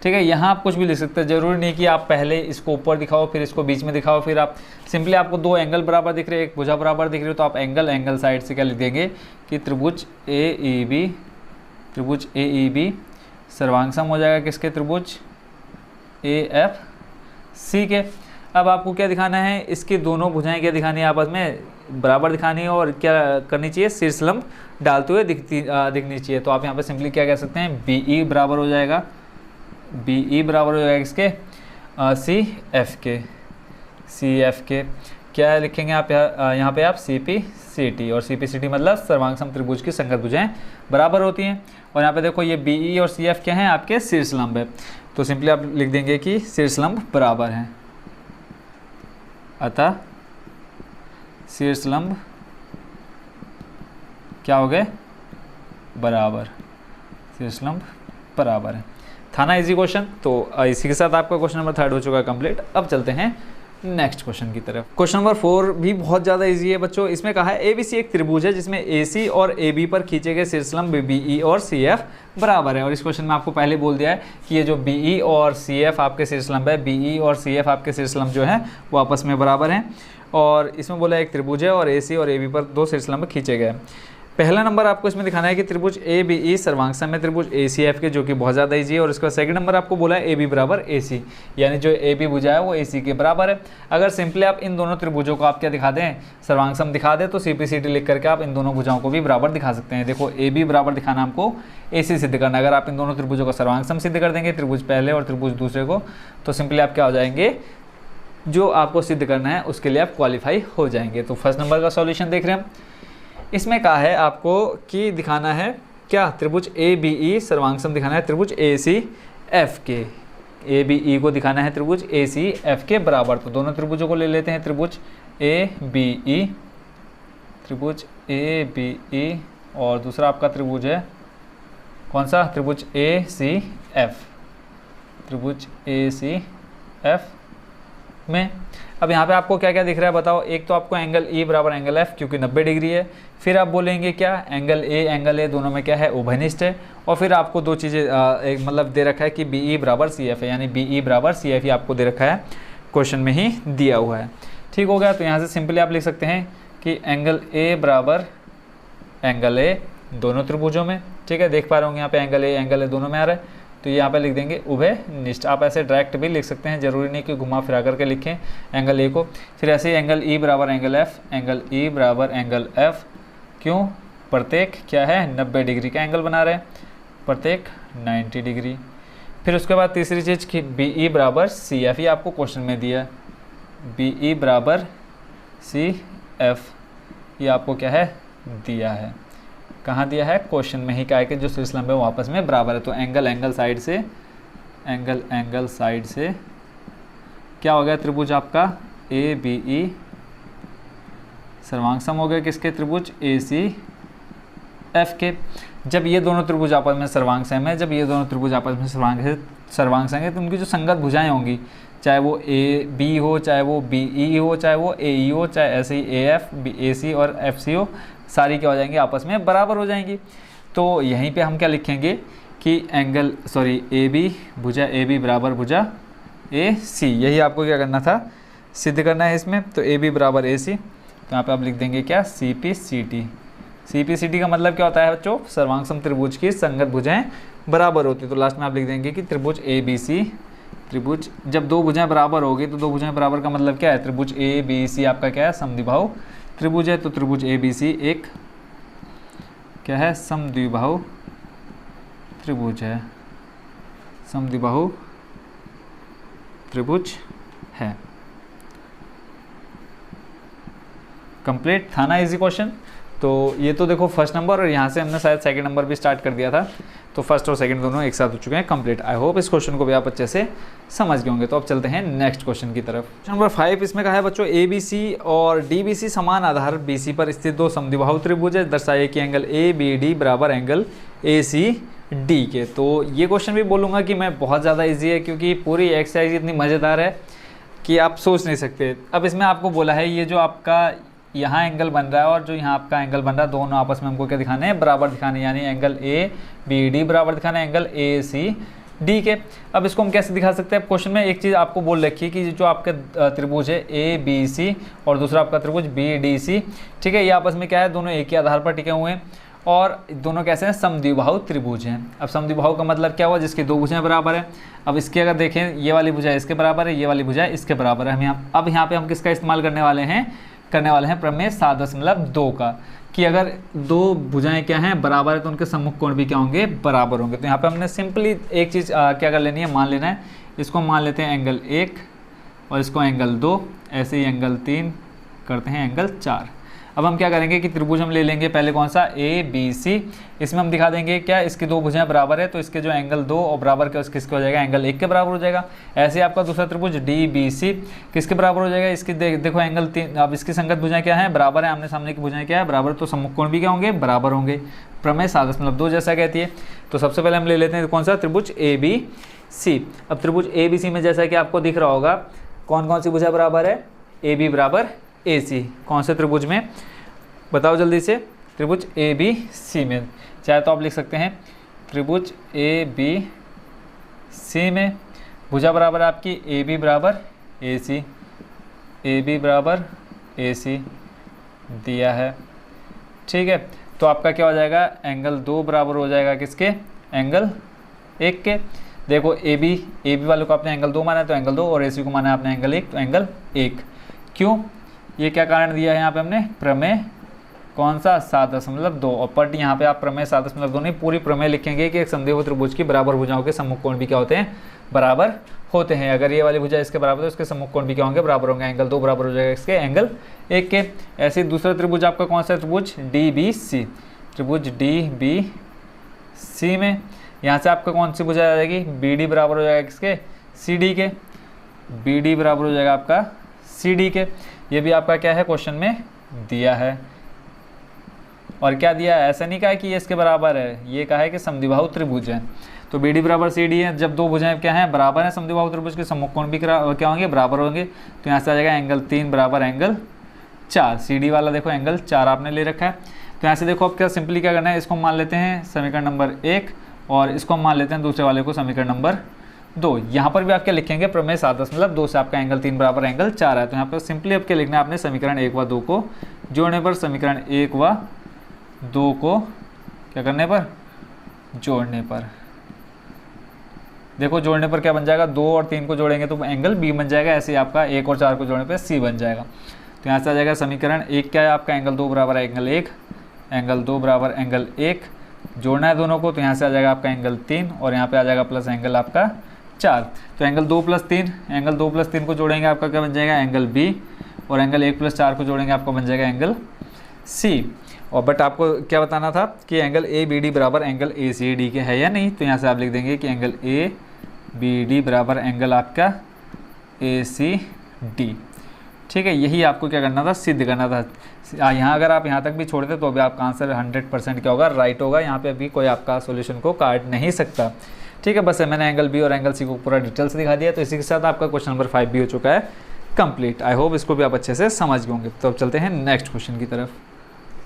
ठीक है, यहाँ आप कुछ भी लिख सकते हैं, जरूरी नहीं कि आप पहले इसको ऊपर दिखाओ फिर इसको बीच में दिखाओ। फिर आप सिंपली, आपको दो एंगल बराबर दिख रहे हैं, एक भुजा बराबर दिख रही है, तो आप एंगल साइड से क्या लिख देंगे कि त्रिभुज AEB सर्वांग सम हो जाएगा किसके, त्रिभुज AFC के। अब आपको क्या दिखाना है, इसकी दोनों भुजाएं क्या दिखानी है, आपस में बराबर दिखानी है। और क्या करनी चाहिए, शीर्षलंब डालते हुए दिखनी चाहिए। तो आप यहाँ पे सिंपली क्या कह सकते हैं, BE बराबर हो जाएगा, BE बराबर हो जाएगा किसके, CF के। क्या लिखेंगे आप यहाँ पे आप CPCT, और CPCT मतलब सर्वांग सम त्रिभुज की संगत भुजाएं बराबर होती हैं। और यहाँ पे देखो ये BE और CF क्या हैं, आपके शीर्षलंब है। तो सिंपली आप लिख देंगे कि शीर्षलंब बराबर हैं, अतः शीर्षलंब क्या हो गए, बराबर, शीर्षलंब बराबर है। था ना इजी क्वेश्चन। तो इसी के साथ आपका क्वेश्चन नंबर 3 हो चुका है कंप्लीट। अब चलते हैं नेक्स्ट क्वेश्चन की तरफ। क्वेश्चन नंबर 4 भी बहुत ज़्यादा इजी है बच्चों। इसमें कहा है ABC एक त्रिभुज है जिसमें AC और AB पर खींचे गए शीर्षलंब BE और CF बराबर है। और इस क्वेश्चन में आपको पहले बोल दिया है कि ये जो BE और CF आपके शीर्षलंब है, BE और CF आपके शीर्षलंब जो है वो आपस में बराबर हैं। और इसमें बोला एक त्रिभुज है और AC और AB पर 2 शीर्षलंब खींचे गए। पहला नंबर आपको इसमें दिखाना है कि त्रिभुज ABE सर्वांग में त्रिभुज ACF के, जो कि बहुत ज़्यादा इजी है। और इसका सेकंड नंबर आपको बोला है AB बराबर AC, यानी जो AB भुजा है वो AC के बराबर है। अगर सिंपली आप इन दोनों त्रिभुजों को आप क्या दिखा दें, सर्वांग दिखा दें, तो CPCT लिख करके आप इन दोनों भुजाओं को भी बराबर दिखा सकते हैं। देखो AB बराबर दिखाना हमको AC सिद्ध करना। अगर आप इन दोनों त्रिभुजों को सर्वांग सिद्ध कर देंगे, त्रिभुज पहले और त्रिभुज दूसरे को, तो सिंपली आप क्या हो जाएंगे, जो आपको सिद्ध करना है उसके लिए आप क्वालिफाई हो जाएंगे। तो फर्स्ट नंबर का सॉल्यूशन देख रहे हैं हम। इसमें कहा है आपको कि दिखाना है क्या, त्रिभुज ABE सर्वांग दिखाना है त्रिभुज ACF के, ABE को दिखाना है त्रिभुज ACF के बराबर। तो दोनों त्रिभुजों को ले लेते हैं, त्रिभुज ABE और दूसरा आपका त्रिभुज है कौन सा, त्रिभुज ACF में। अब यहाँ पे आपको क्या क्या दिख रहा है बताओ। एक तो आपको एंगल E बराबर एंगल F, क्योंकि 90 डिग्री है। फिर आप बोलेंगे क्या, एंगल A दोनों में क्या है, उभयनिष्ठ है। और फिर आपको दो चीज़ें एक मतलब दे रखा है कि BE बराबर CF है, यानी BE बराबर CF ही आपको दे रखा है, क्वेश्चन में ही दिया हुआ है। ठीक हो गया। तो यहाँ से सिंपली आप लिख सकते हैं कि एंगल A बराबर एंगल A दोनों त्रिभुजों में। ठीक है, देख पा रहे होंगे यहाँ पे एंगल A दोनों में आ रहा है, तो यहाँ पे लिख देंगे उभयनिष्ठ। आप ऐसे डायरेक्ट भी लिख सकते हैं, जरूरी नहीं कि घुमा फिरा करके लिखें एंगल A को। फिर ऐसे ही एंगल E बराबर एंगल F, एंगल E बराबर एंगल F, क्यों, प्रत्येक क्या है 90 डिग्री का एंगल बना रहे हैं, प्रत्येक 90 डिग्री। फिर उसके बाद तीसरी चीज़ कि BE बराबर CF, ये आपको क्वेश्चन में दिया है, BE बराबर CF, ये आपको क्या है दिया है, कहाँ दिया है, क्वेश्चन में ही। क्या है कि जो शीर्षलंब है वो आपस में बराबर है। तो एंगल साइड से क्या हो गया, त्रिभुज आपका ABE सर्वांग हो गया किसके, त्रिभुज ACF के। जब ये दोनों त्रिभुज आपस में सर्वांग सम है, जब ये दोनों त्रिभुज आपस में सर्वांग सम है, तो उनकी जो संगत भुजाएं होंगी, चाहे वो AB हो, चाहे वो BE हो, चाहे वो AE हो, चाहे ऐसे ही AF AC और FC हो, सारी क्या हो जाएंगी, आपस में बराबर हो जाएंगी। तो यहीं पे हम क्या लिखेंगे कि AB भुजा AB बराबर भुजा AC, यही आपको क्या करना था, सिद्ध करना है इसमें। तो AB बराबर AC, तो यहाँ पे आप लिख देंगे क्या, CPCT का मतलब क्या होता है बच्चों, सर्वांग सम त्रिभुज की संगत भुजाएं बराबर होती है। तो लास्ट में आप लिख देंगे कि त्रिभुज ABC, त्रिभुज जब दो भुजाएं बराबर होगी तो दो भुजाएं बराबर का मतलब क्या है, त्रिभुज ABC आपका क्या है, समद्विबाहु त्रिभुज है। तो त्रिभुज ABC एक क्या है, समद्विबाहु त्रिभुज है, समद्विबाहु त्रिभुज है। कंप्लीट था ना इजी क्वेश्चन। तो ये तो देखो फर्स्ट नंबर, और यहाँ से हमने शायद सेकंड नंबर भी स्टार्ट कर दिया था, तो फर्स्ट और सेकंड दोनों एक साथ हो चुके हैं कंप्लीट। आई होप इस क्वेश्चन को भी आप अच्छे से समझ गए होंगे। तो अब चलते हैं नेक्स्ट क्वेश्चन की तरफ। क्वेश्चन नंबर 5 इसमें कहा है बच्चों, ABC और DBC समान आधार BC पर स्थित दो समद्विबाहु त्रिभुज है, दर्शाइए कि एंगल ABD बराबर एंगल ACD के। तो ये क्वेश्चन भी बोलूँगा कि मैं बहुत ज़्यादा ईजी है, क्योंकि पूरी एक्सरसाइज इतनी मज़ेदार है कि आप सोच नहीं सकते। अब इसमें आपको बोला है ये जो आपका यहाँ एंगल बन रहा है और जो यहाँ आपका एंगल बन रहा है, दोनों आपस में हमको क्या दिखाने हैं, बराबर दिखाने, यानी एंगल ABD बराबर दिखाना है एंगल ACD के। अब इसको हम कैसे दिखा सकते हैं, क्वेश्चन में एक चीज़ आपको बोल रखी है कि जो आपका त्रिभुज है ABC और दूसरा आपका त्रिभुज BDC, ठीक है, ये आपस में क्या है, दोनों एक ही आधार पर टिके हुए हैं और दोनों कैसे हैं, समद्विबाहु त्रिभुज हैं। अब समद्विबाहु का मतलब क्या हुआ, जिसकी दो भुजाएं बराबर है। अब इसकी अगर देखें, ये वाली भुजा इसके बराबर है, ये वाली भुजा इसके बराबर है। हम यहाँ पे हम किसका इस्तेमाल करने वाले हैं प्रमेय 7.2 का, कि अगर दो भुजाएं क्या हैं, बराबर है, तो उनके सम्मुख कोण भी क्या होंगे, बराबर होंगे। तो यहाँ पे हमने सिंपली एक चीज़ क्या कर लेनी है, मान लेना है, इसको मान लेते हैं एंगल 1 और इसको एंगल 2, ऐसे ही एंगल 3 करते हैं एंगल 4। अब हम क्या करेंगे कि त्रिभुज हम ले लेंगे पहले कौन सा, ABC, इसमें हम दिखा देंगे क्या, इसकी दो भुजाएं बराबर है, तो इसके जो एंगल 2 और बराबर के किसके हो जाएगा, एंगल 1 के बराबर हो जाएगा। ऐसे ही आपका दूसरा त्रिभुज DBC किसके बराबर हो जाएगा, इसकी देखो एंगल 3, अब इसकी संगत भुजाएं क्या है, बराबर है, आमने सामने की भुजाएं क्या है, बराबर, तो सम्मुख कोण भी क्या होंगे, बराबर होंगे। प्रमेय 7.2 जैसा कहती है। तो सबसे पहले हम ले लेते हैं कौन सा, त्रिभुज ABC। अब त्रिभुज ABC में जैसा कि आपको दिख रहा होगा, कौन कौन सी भुजा बराबर है, ए बी बराबर ए सी। कौन से त्रिभुज में, बताओ जल्दी से, त्रिभुज ए बी सी में। चाहे तो आप लिख सकते हैं त्रिभुज ए बी सी में भुजा बराबर आपकी ए बी बराबर ए सी, ए बी बराबर ए सी दिया है, ठीक है। तो आपका क्या हो जाएगा, एंगल 2 बराबर हो जाएगा किसके, एंगल 1 के। देखो ए बी वाले को आपने एंगल 2 माना है तो एंगल 2, और ए सी को माना है आपने एंगल 1 तो एंगल 1। क्यों, ये क्या कारण दिया है यहाँ पे हमने, प्रमेय कौन सा, 7.2। और पट यहाँ पे आप प्रमेय 7.2 नहीं, पूरी प्रमेय लिखेंगे कि एक समद्विबाहु त्रिभुज की बराबर भुजाओं के सम्मुख कोण भी क्या होते हैं, बराबर होते हैं। अगर ये वाली भुजा इसके बराबर है तो इसके सम्मुख कोण भी क्या होंगे, बराबर होंगे। एंगल 2 बराबर हो जाएगा इसके एंगल 1 के। ऐसे दूसरा त्रिभुज आपका कौन सा त्रिभुज, डी बी सी, त्रिभुज डी बी सी में यहाँ से आपका कौन सी भुजा आ जाएगी, बी डी बराबर हो जाएगा किसके, सी डी के, बी डी बराबर हो जाएगा आपका सी डी के। ये भी आपका क्या है, क्वेश्चन में दिया है। और क्या दिया है, ऐसा नहीं कहा कि ये इसके बराबर है, ये कहा है कि समद्विबाहु त्रिभुज है। तो बी डी बराबर सी डी है, जब दो भुजाएं क्या हैं, बराबर हैं, समद्विबाहु त्रिभुज के सम्मुख कोण भी क्या होंगे, बराबर होंगे। तो यहाँ से आ जाएगा एंगल 3 बराबर एंगल 4। सी डी वाला देखो एंगल 4 आपने ले रखा है। तो यहाँ से देखो अब क्या सिंपली क्या करना है, इसको मान लेते हैं समीकरण नंबर 1 और इसको मान लेते हैं दूसरे वाले को समीकरण नंबर 2। यहाँ पर भी आप क्या लिखेंगे, प्रमेय 7.2 से आपका एंगल 3 बराबर एंगल 4 है। तो यहाँ पर सिंपली अब क्या लिखना है आपने, समीकरण 1 व 2 को जोड़ने पर, समीकरण 1 व 2 को क्या करने पर, जोड़ने पर। देखो जोड़ने पर क्या बन जाएगा, 2 और 3 को जोड़ेंगे तो एंगल बी बन जाएगा। ऐसे ही आपका 1 और 4 को जोड़ने पर सी बन जाएगा। तो यहाँ से आ जाएगा समीकरण 1 क्या है आपका, एंगल 2 बराबर एंगल 1, एंगल 2 बराबर एंगल 1, जोड़ना है दोनों को। तो यहाँ से आ जाएगा आपका एंगल 3 और यहाँ पे आ जाएगा प्लस एंगल आपका 4। तो एंगल 2 + 3, एंगल 2 + 3 को जोड़ेंगे आपका क्या बन जाएगा, एंगल बी, और एंगल 1 + 4 को जोड़ेंगे आपको बन जाएगा एंगल सी। और बट आपको क्या बताना था कि एंगल ए बी डी बराबर एंगल ए सी डी के है या नहीं। तो यहाँ से आप लिख देंगे कि एंगल ए बी डी बराबर एंगल आपका ए सी डी, ठीक है। यही आपको क्या करना था, सिद्ध करना था। यहाँ अगर आप यहाँ तक भी छोड़ते तो अभी आपका आंसर 100% क्या होगा, राइट होगा। यहाँ पे अभी कोई आपका सॉल्यूशन को काट नहीं सकता, ठीक है। बस मैंने एंगल बी और एंगल सी को पूरा डिटेल से दिखा दिया। तो इसी के साथ आपका क्वेश्चन नंबर 5 भी हो चुका है कंप्लीट। आई होप इसको भी आप अच्छे से समझ गए होंगे। तो अब चलते हैं नेक्स्ट क्वेश्चन की तरफ।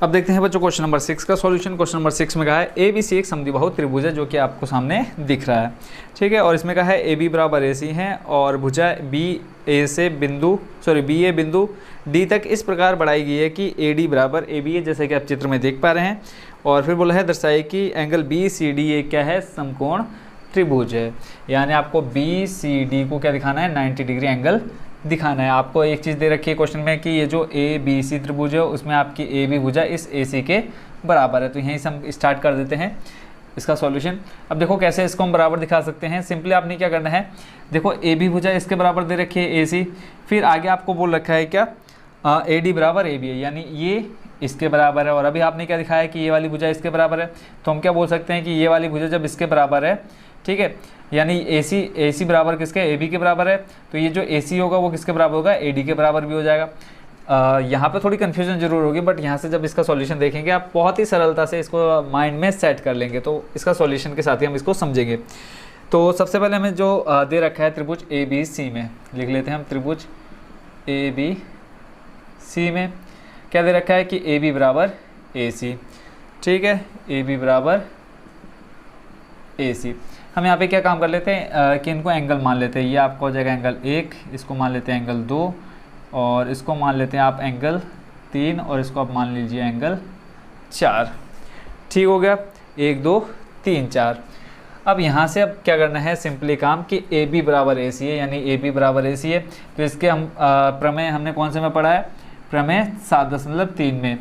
अब देखते हैं बच्चों क्वेश्चन नंबर 6 का सॉल्यूशन। क्वेश्चन नंबर 6 में कहा है ए बी सी एक समद्विबाहु त्रिभुज है, जो कि आपको सामने दिख रहा है, ठीक है। और इसमें कहा है ए बी बराबर ए सी है और भुजा बी ए बिंदु डी तक इस प्रकार बढ़ाई गई है कि ए डी बराबर ए बी है, जैसे कि आप चित्र में देख पा रहे हैं। और फिर बोला है दर्शाए कि एंगल बी सी डी ये क्या है, समकोण त्रिभुज है। यानी आपको बी सी डी को क्या दिखाना है, 90 डिग्री एंगल दिखाना है। आपको एक चीज़ दे रखी है क्वेश्चन में कि ये जो ए बी सी त्रिभुज है उसमें आपकी ए बी भुजा इस ए सी के बराबर है। तो यहीं से हम स्टार्ट कर देते हैं इसका सॉल्यूशन। अब देखो कैसे इसको हम बराबर दिखा सकते हैं। सिंपली आपने क्या करना है, देखो ए बी भुजा इसके बराबर दे रखी है ए सी, फिर आगे आपको बोल रखा है क्या, ए डी बराबर ए बी है, यानी ये इसके बराबर है। और अभी आपने क्या दिखाया कि ये वाली भुजा इसके बराबर है। तो हम क्या बोल सकते हैं कि ये वाली भुजा जब इसके बराबर है, ठीक है, यानी ए सी बराबर किसके, ए बी के बराबर है। तो ये जो ए सी होगा वो किसके बराबर होगा, ए डी के बराबर भी हो जाएगा। यहाँ पे थोड़ी कन्फ्यूजन जरूर होगी, बट यहाँ से जब इसका सॉल्यूशन देखेंगे आप बहुत ही सरलता से इसको माइंड में सेट कर लेंगे। तो इसका सॉल्यूशन के साथ ही हम इसको समझेंगे। तो सबसे पहले हमें जो दे रखा है त्रिभुज ए बी सी में, लिख लेते हैं हम त्रिभुज ए बी सी में क्या दे रखा है कि ए बी बराबर ए सी, ठीक है, ए बी बराबर ए सी। हम यहाँ पे क्या काम कर लेते हैं कि इनको एंगल मान लेते हैं। ये आपका हो जाएगा एंगल 1, इसको मान लेते हैं एंगल 2, और इसको मान लेते हैं आप एंगल 3, और इसको आप मान लीजिए एंगल 4। ठीक हो गया, 1 2 3 4। अब यहाँ से अब क्या करना है, सिंपली काम कि ए बी बराबर ए सी है, यानी ए बी बराबर ए सी है। तो इसके हम प्रमेय हमने कौन से में पढ़ा है, प्रमेय 7.3 में,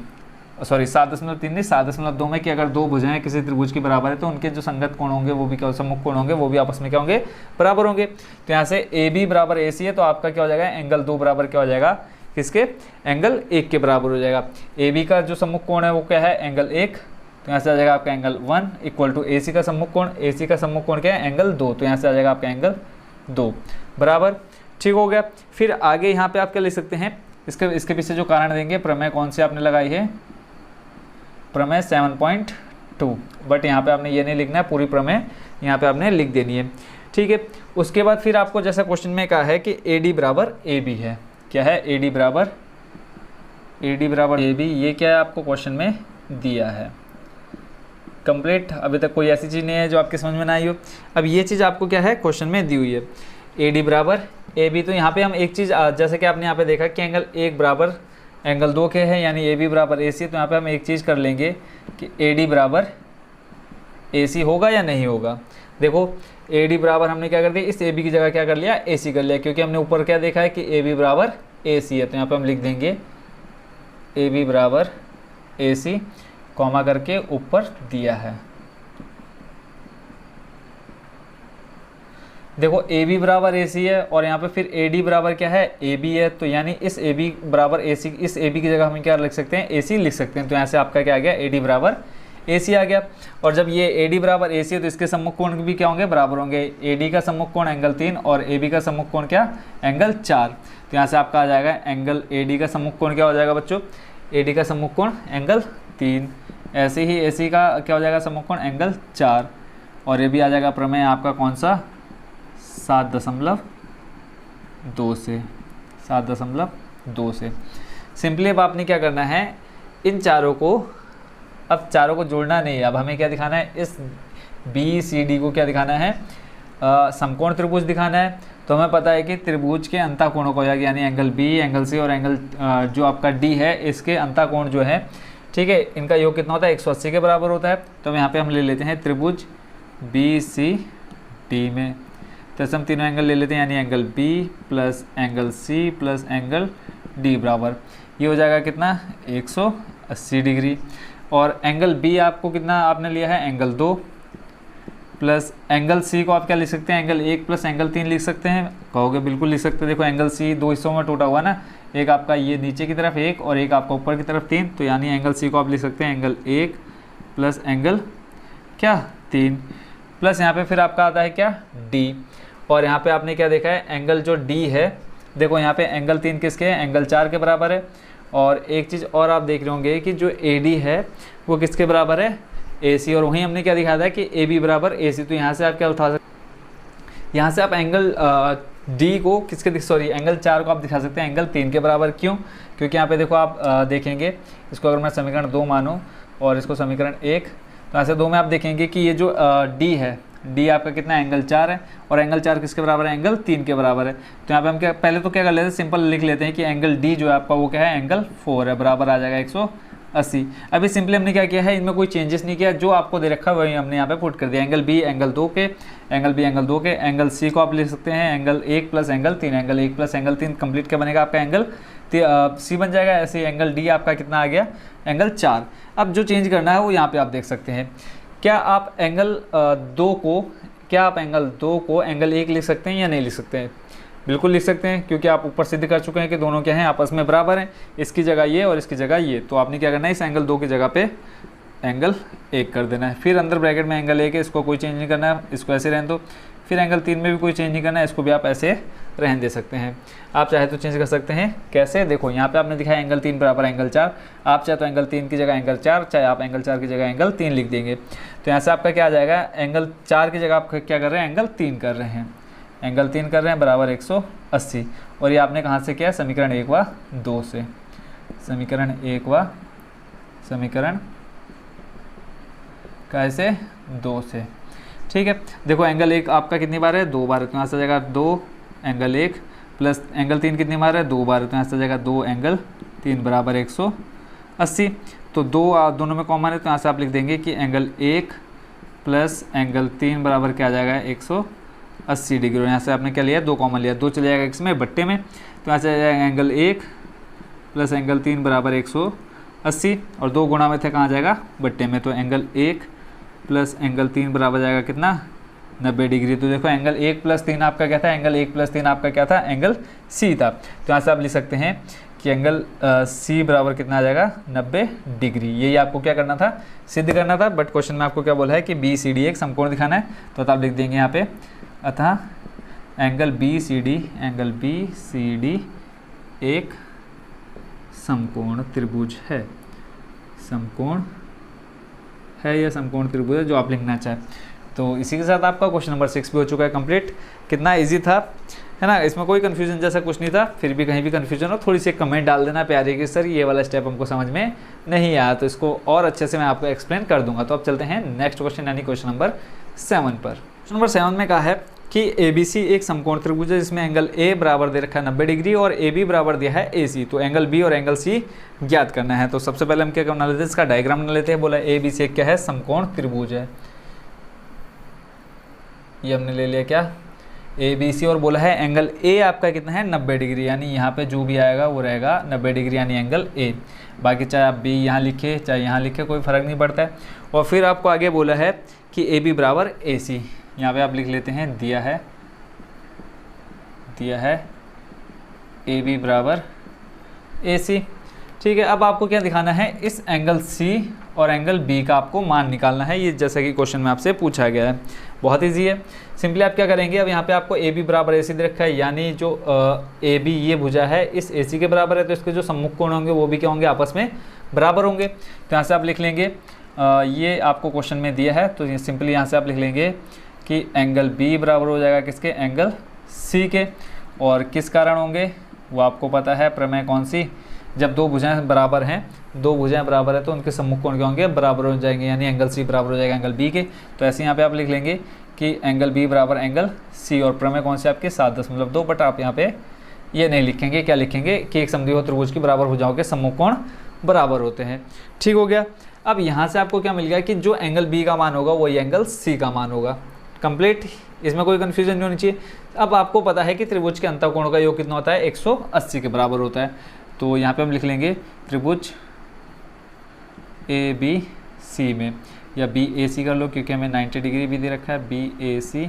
सॉरी 7.3 नहीं 7.2 में, कि अगर दो भुजाएं किसी त्रिभुज की बराबर है तो उनके जो संगत कोण होंगे वो भी क्या, सम्मुख कोण होंगे वो भी आपस में क्या होंगे, बराबर होंगे। तो यहाँ से ए बी बराबर ए सी है, तो आपका क्या हो जाएगा, एंगल 2 बराबर क्या हो जाएगा, किसके, एंगल 1 के बराबर हो जाएगा। ए बी का जो सम्मुख कोण है वो क्या है, एंगल 1। तो यहाँ से आ जाएगा आपका एंगल 1 इक्वल टू ए सी का सम्मुख कोण, ए सी का सम्मुख कोण क्या है, एंगल 2। तो यहाँ से आ जाएगा आपका एंगल 2 बराबर। ठीक हो गया। फिर आगे यहाँ पे आप क्या लिख सकते हैं, इसके पीछे जो कारण देंगे, प्रमेय कौन सी आपने लगाई है, प्रमेय 7.2, बट यहाँ पे आपने ये नहीं लिखना है, पूरी प्रमेय यहाँ पे आपने लिख देनी है। ठीक है। उसके बाद फिर आपको जैसा क्वेश्चन में कहा है कि AD बराबर AB है, क्या है AD बराबर AB, ये क्या है आपको क्वेश्चन में दिया है। कंप्लीट, अभी तक कोई ऐसी चीज़ नहीं है जो आपके समझ में ना आई हो। अब ये चीज़ आपको क्या है क्वेश्चन में दी हुई है, AD बराबर AB। तो यहाँ पे हम एक चीज़, जैसे कि आपने यहाँ पे देखा कि एंगल 1 बराबर एंगल 2 के है, यानी AB बराबर AC, तो यहाँ पे हम एक चीज़ कर लेंगे कि AD बराबर AC होगा या नहीं होगा। देखो AD बराबर हमने क्या कर दिया, इस AB की जगह क्या कर लिया, AC कर लिया, क्योंकि हमने ऊपर क्या देखा है कि AB बराबर AC है। तो यहाँ पे हम लिख देंगे AB बराबर AC, कॉमा करके ऊपर दिया है। देखो AB बराबर AC है और यहाँ पे फिर AD बराबर क्या है, AB है, तो यानी इस AB बराबर AC, इस AB की जगह हम क्या लिख सकते हैं, AC लिख सकते हैं। तो यहाँ से आपका क्या आ गया, AD बराबर AC आ गया। और जब ये AD बराबर AC है तो इसके सम्मुख कोण भी क्या होंगे, बराबर होंगे। AD का सम्मुख कोण एंगल 3 और AB का सम्मुख कोण क्या, एंगल 4। तो यहाँ से आपका आ जाएगा एंगल AD का सम्मुख कोण क्या हो जाएगा बच्चों, AD का सम्मुख कोण एंगल 3। ऐसे ही AC का क्या हो जाएगा सम्मुख कोण एंगल 4। और ये भी आ जाएगा प्रमेय आपका कौन सा, 7.2 से, 7.2 से। सिंपली अब आपने क्या करना है, इन चारों को, अब चारों को जोड़ना नहीं है, अब हमें क्या दिखाना है, इस BCD को क्या दिखाना है, समकोण त्रिभुज दिखाना है। तो हमें पता है कि त्रिभुज के अंतःकोणों को, यानी एंगल B, एंगल C और एंगल जो आपका D है, इसके अंतःकोण जो है, ठीक है, इनका योग कितना होता है, 180 के बराबर होता है। तो यहाँ पे हम ले लेते हैं त्रिभुज BCD में, तो हम तीनों एंगल ले लेते हैं, यानी angle B plus angle C plus angle D बराबर, ये हो जाएगा कितना, 180 डिग्री। और एंगल B आपको कितना आपने लिया है, एंगल 2 प्लस एंगल C को आप क्या लिख सकते हैं, एंगल 1 प्लस एंगल 3 लिख सकते हैं। कहोगे बिल्कुल लिख सकते हैं। देखो एंगल C दो हिस्सों में टूटा हुआ ना, एक आपका ये नीचे की तरफ 1 और एक आपका ऊपर की तरफ 3, तो यानी एंगल C को आप लिख सकते हैं एंगल 1 प्लस एंगल क्या 3, प्लस यहाँ पे फिर आपका आता है क्या D। और यहाँ पे आपने क्या देखा है, एंगल जो D है, देखो यहाँ पे एंगल 3 किसके है, एंगल 4 के बराबर है। और एक चीज़ और आप देख रहे होंगे कि जो AD है वो किसके बराबर है, AC। और वहीं हमने क्या दिखाया था कि AB बराबर AC। तो यहाँ से आप क्या उठा सकते, यहाँ से आप एंगल D को किसके, सॉरी एंगल 4 को आप दिखा सकते हैं एंगल 3 के बराबर। क्यों, क्योंकि यहाँ पे देखो आप देखेंगे, इसको अगर मैं समीकरण 2 मानूँ और इसको समीकरण 1, तो यहाँ से 2 में आप देखेंगे कि ये जो D है, D आपका कितना एंगल 4 है, और एंगल 4 किसके बराबर है, एंगल 3 के बराबर है। तो यहाँ पे हम क्या, पहले तो क्या कर लेते हैं, सिंपल लिख लेते हैं कि एंगल D जो है आपका वो क्या है, एंगल 4 है, बराबर आ जाएगा 180। अभी सिंपली हमने क्या किया है, इनमें कोई चेंजेस नहीं किया, जो आपको दे रखा है वही हमने यहाँ पे पुट कर दिया। एंगल B एंगल 2 के, एंगल B एंगल 2 के, एंगल C को आप लिख सकते हैं angle 1 plus angle 3, angle 1 plus angle 3 complete क्या बनेगा आपका, एंगल C बन जाएगा। ऐसे एंगल D आपका कितना आ गया, एंगल 4। अब जो चेंज करना है वो यहाँ पे आप देख सकते हैं। क्या आप एंगल 2 को एंगल 1 लिख सकते हैं या नहीं लिख सकते हैं, बिल्कुल लिख सकते हैं, क्योंकि आप ऊपर सिद्ध कर चुके हैं कि दोनों क्या हैं, आपस में बराबर हैं। इसकी जगह ये और इसकी जगह ये, तो आपने क्या करना है, इस एंगल 2 की जगह पे एंगल 1 कर देना है। फिर अंदर ब्रैकेट में एंगल 1 है, इसको कोई चेंज नहीं करना है, इसको ऐसे रहने दो। फिर एंगल 3 में भी कोई चेंज नहीं करना है, इसको भी आप ऐसे रहने दे सकते हैं। आप चाहे तो चेंज कर सकते हैं, कैसे, देखो यहाँ पे आपने दिखाया एंगल 3 बराबर एंगल 4, आप चाहे तो एंगल 3 की जगह एंगल 4, चाहे आप एंगल 4 की जगह एंगल 3 लिख देंगे। तो यहाँ से आपका क्या आ जाएगा, एंगल 4 की जगह आप क्या कर रहे हैं, एंगल 3 कर रहे हैं, एंगल 3 कर रहे हैं बराबर 180। और ये आपने कहाँ से किया, समीकरण 1 व 2 से, समीकरण 1 व समीकरण कैसे 2 से, ठीक है। देखो एंगल 1 आपका कितनी बार है, 2 बार है, तो यहाँ से जाएगा 2 एंगल 1 प्लस एंगल 3 कितनी बार है, 2 बार है, तो यहाँ से जाएगा 2 एंगल 3 बराबर 180। तो दोनों में कॉमन है, तो यहाँ से आप लिख देंगे कि एंगल 1 प्लस एंगल 3 बराबर क्या आ जाएगा, 180 डिग्री। और यहाँ से आपने क्या लिया, 2 कॉमन लिया, 2 चले जाएगा इसमें बट्टे में, तो यहाँ से आ जाएगा एंगल 1 प्लस एंगल 3 बराबर 180, और 2 गुणा में थे, कहाँ जाएगा, बट्टे में। तो एंगल 1 प्लस एंगल 3 बराबर जाएगा कितना, 90 डिग्री। तो देखो एंगल 1 प्लस 3 आपका क्या था, एंगल 1 प्लस 3 आपका क्या था, एंगल C था। तो यहाँ से आप लिख सकते हैं कि एंगल C बराबर कितना आ जाएगा, 90 डिग्री। यही आपको क्या करना था, सिद्ध करना था। बट क्वेश्चन में आपको क्या बोला है कि BCD एक समकोण दिखाना है, तो आप लिख देंगे यहाँ पे, अतः एंगल BCD एक समकोण त्रिभुज है, समकोण है या समकोण त्रिभुज है, जो आप लिखना चाहें। तो इसी के साथ आपका क्वेश्चन नंबर 6 भी हो चुका है कंप्लीट। कितना इजी था, है ना, इसमें कोई कन्फ्यूजन जैसा कुछ नहीं था। फिर भी कहीं भी कन्फ्यूजन हो थोड़ी सी कमेंट डाल देना प्यारे कि सर ये वाला स्टेप हमको समझ में नहीं आया, तो इसको और अच्छे से मैं आपको एक्सप्लेन कर दूंगा। तो अब चलते हैं नेक्स्ट क्वेश्चन यानी क्वेश्चन नंबर 7 पर। क्वेश्चन नंबर 7 में कहा है कि ABC एक समकोण त्रिभुज है जिसमें एंगल A बराबर दे रखा है 90 डिग्री और AB बराबर दिया है AC। तो एंगल B और एंगल C ज्ञात करना है। तो सबसे पहले हम क्या बना लेते हैं, इसका डायग्राम बना लेते हैं। बोला ABC एक क्या है, समकोण त्रिभुज है। ये हमने ले लिया क्या, ABC, और बोला है एंगल A आपका कितना है 90 डिग्री, यानी यहाँ पे जो भी आएगा वो रहेगा 90 डिग्री यानी एंगल A। बाकी चाहे आप B यहाँ लिखे चाहे यहाँ लिखे कोई फ़र्क नहीं पड़ता है। और फिर आपको आगे बोला है कि AB बराबर AC, यहाँ पे आप लिख लेते हैं दिया है AB बराबर AC। ठीक है, अब आपको क्या दिखाना है, इस एंगल C और एंगल B का आपको मान निकालना है। ये जैसा कि क्वेश्चन में आपसे पूछा गया है, बहुत इजी है। सिंपली आप क्या करेंगे, अब यहाँ पे आपको AB बराबर AC दे रखा है, यानी जो AB ये भुजा है इस AC के बराबर है, तो इसके जो सम्मुख कोण होंगे वो भी क्या होंगे, आपस में बराबर होंगे। तो यहाँ से आप लिख लेंगे, ये आपको क्वेश्चन में दिया है, तो सिंपली यहाँ से आप लिख लेंगे कि एंगल B बराबर हो जाएगा किसके, एंगल C के। और किस कारण होंगे वो आपको पता है, प्रमेय कौन सी, जब दो भुजाएं बराबर हैं, दो भुजाएं बराबर है तो उनके सम्मुख कोण क्या होंगे, बराबर हो जाएंगे, यानी एंगल C बराबर हो जाएगा एंगल B के। तो ऐसे यहाँ पे आप लिख लेंगे कि एंगल B बराबर एंगल C, और प्रमेय कौन से आपके 7.2, बट आप यहाँ पे ये नहीं लिखेंगे, क्या लिखेंगे कि एक समद्विबाहु त्रिभुज की बराबर भुजाओं के सम्मुख कोण बराबर होते हैं। ठीक हो गया। अब यहाँ से आपको क्या मिल गया कि जो एंगल B का मान होगा वही एंगल C का मान होगा। कंप्लीट, इसमें कोई कन्फ्यूजन नहीं होनी चाहिए। अब आपको पता है कि त्रिभुज के अंतःकोण का योग कितना होता है, 180 के बराबर होता है। तो यहाँ पे हम लिख लेंगे त्रिभुज ABC में, या BAC कर लो क्योंकि हमें 90 डिग्री भी दे रखा है, BAC,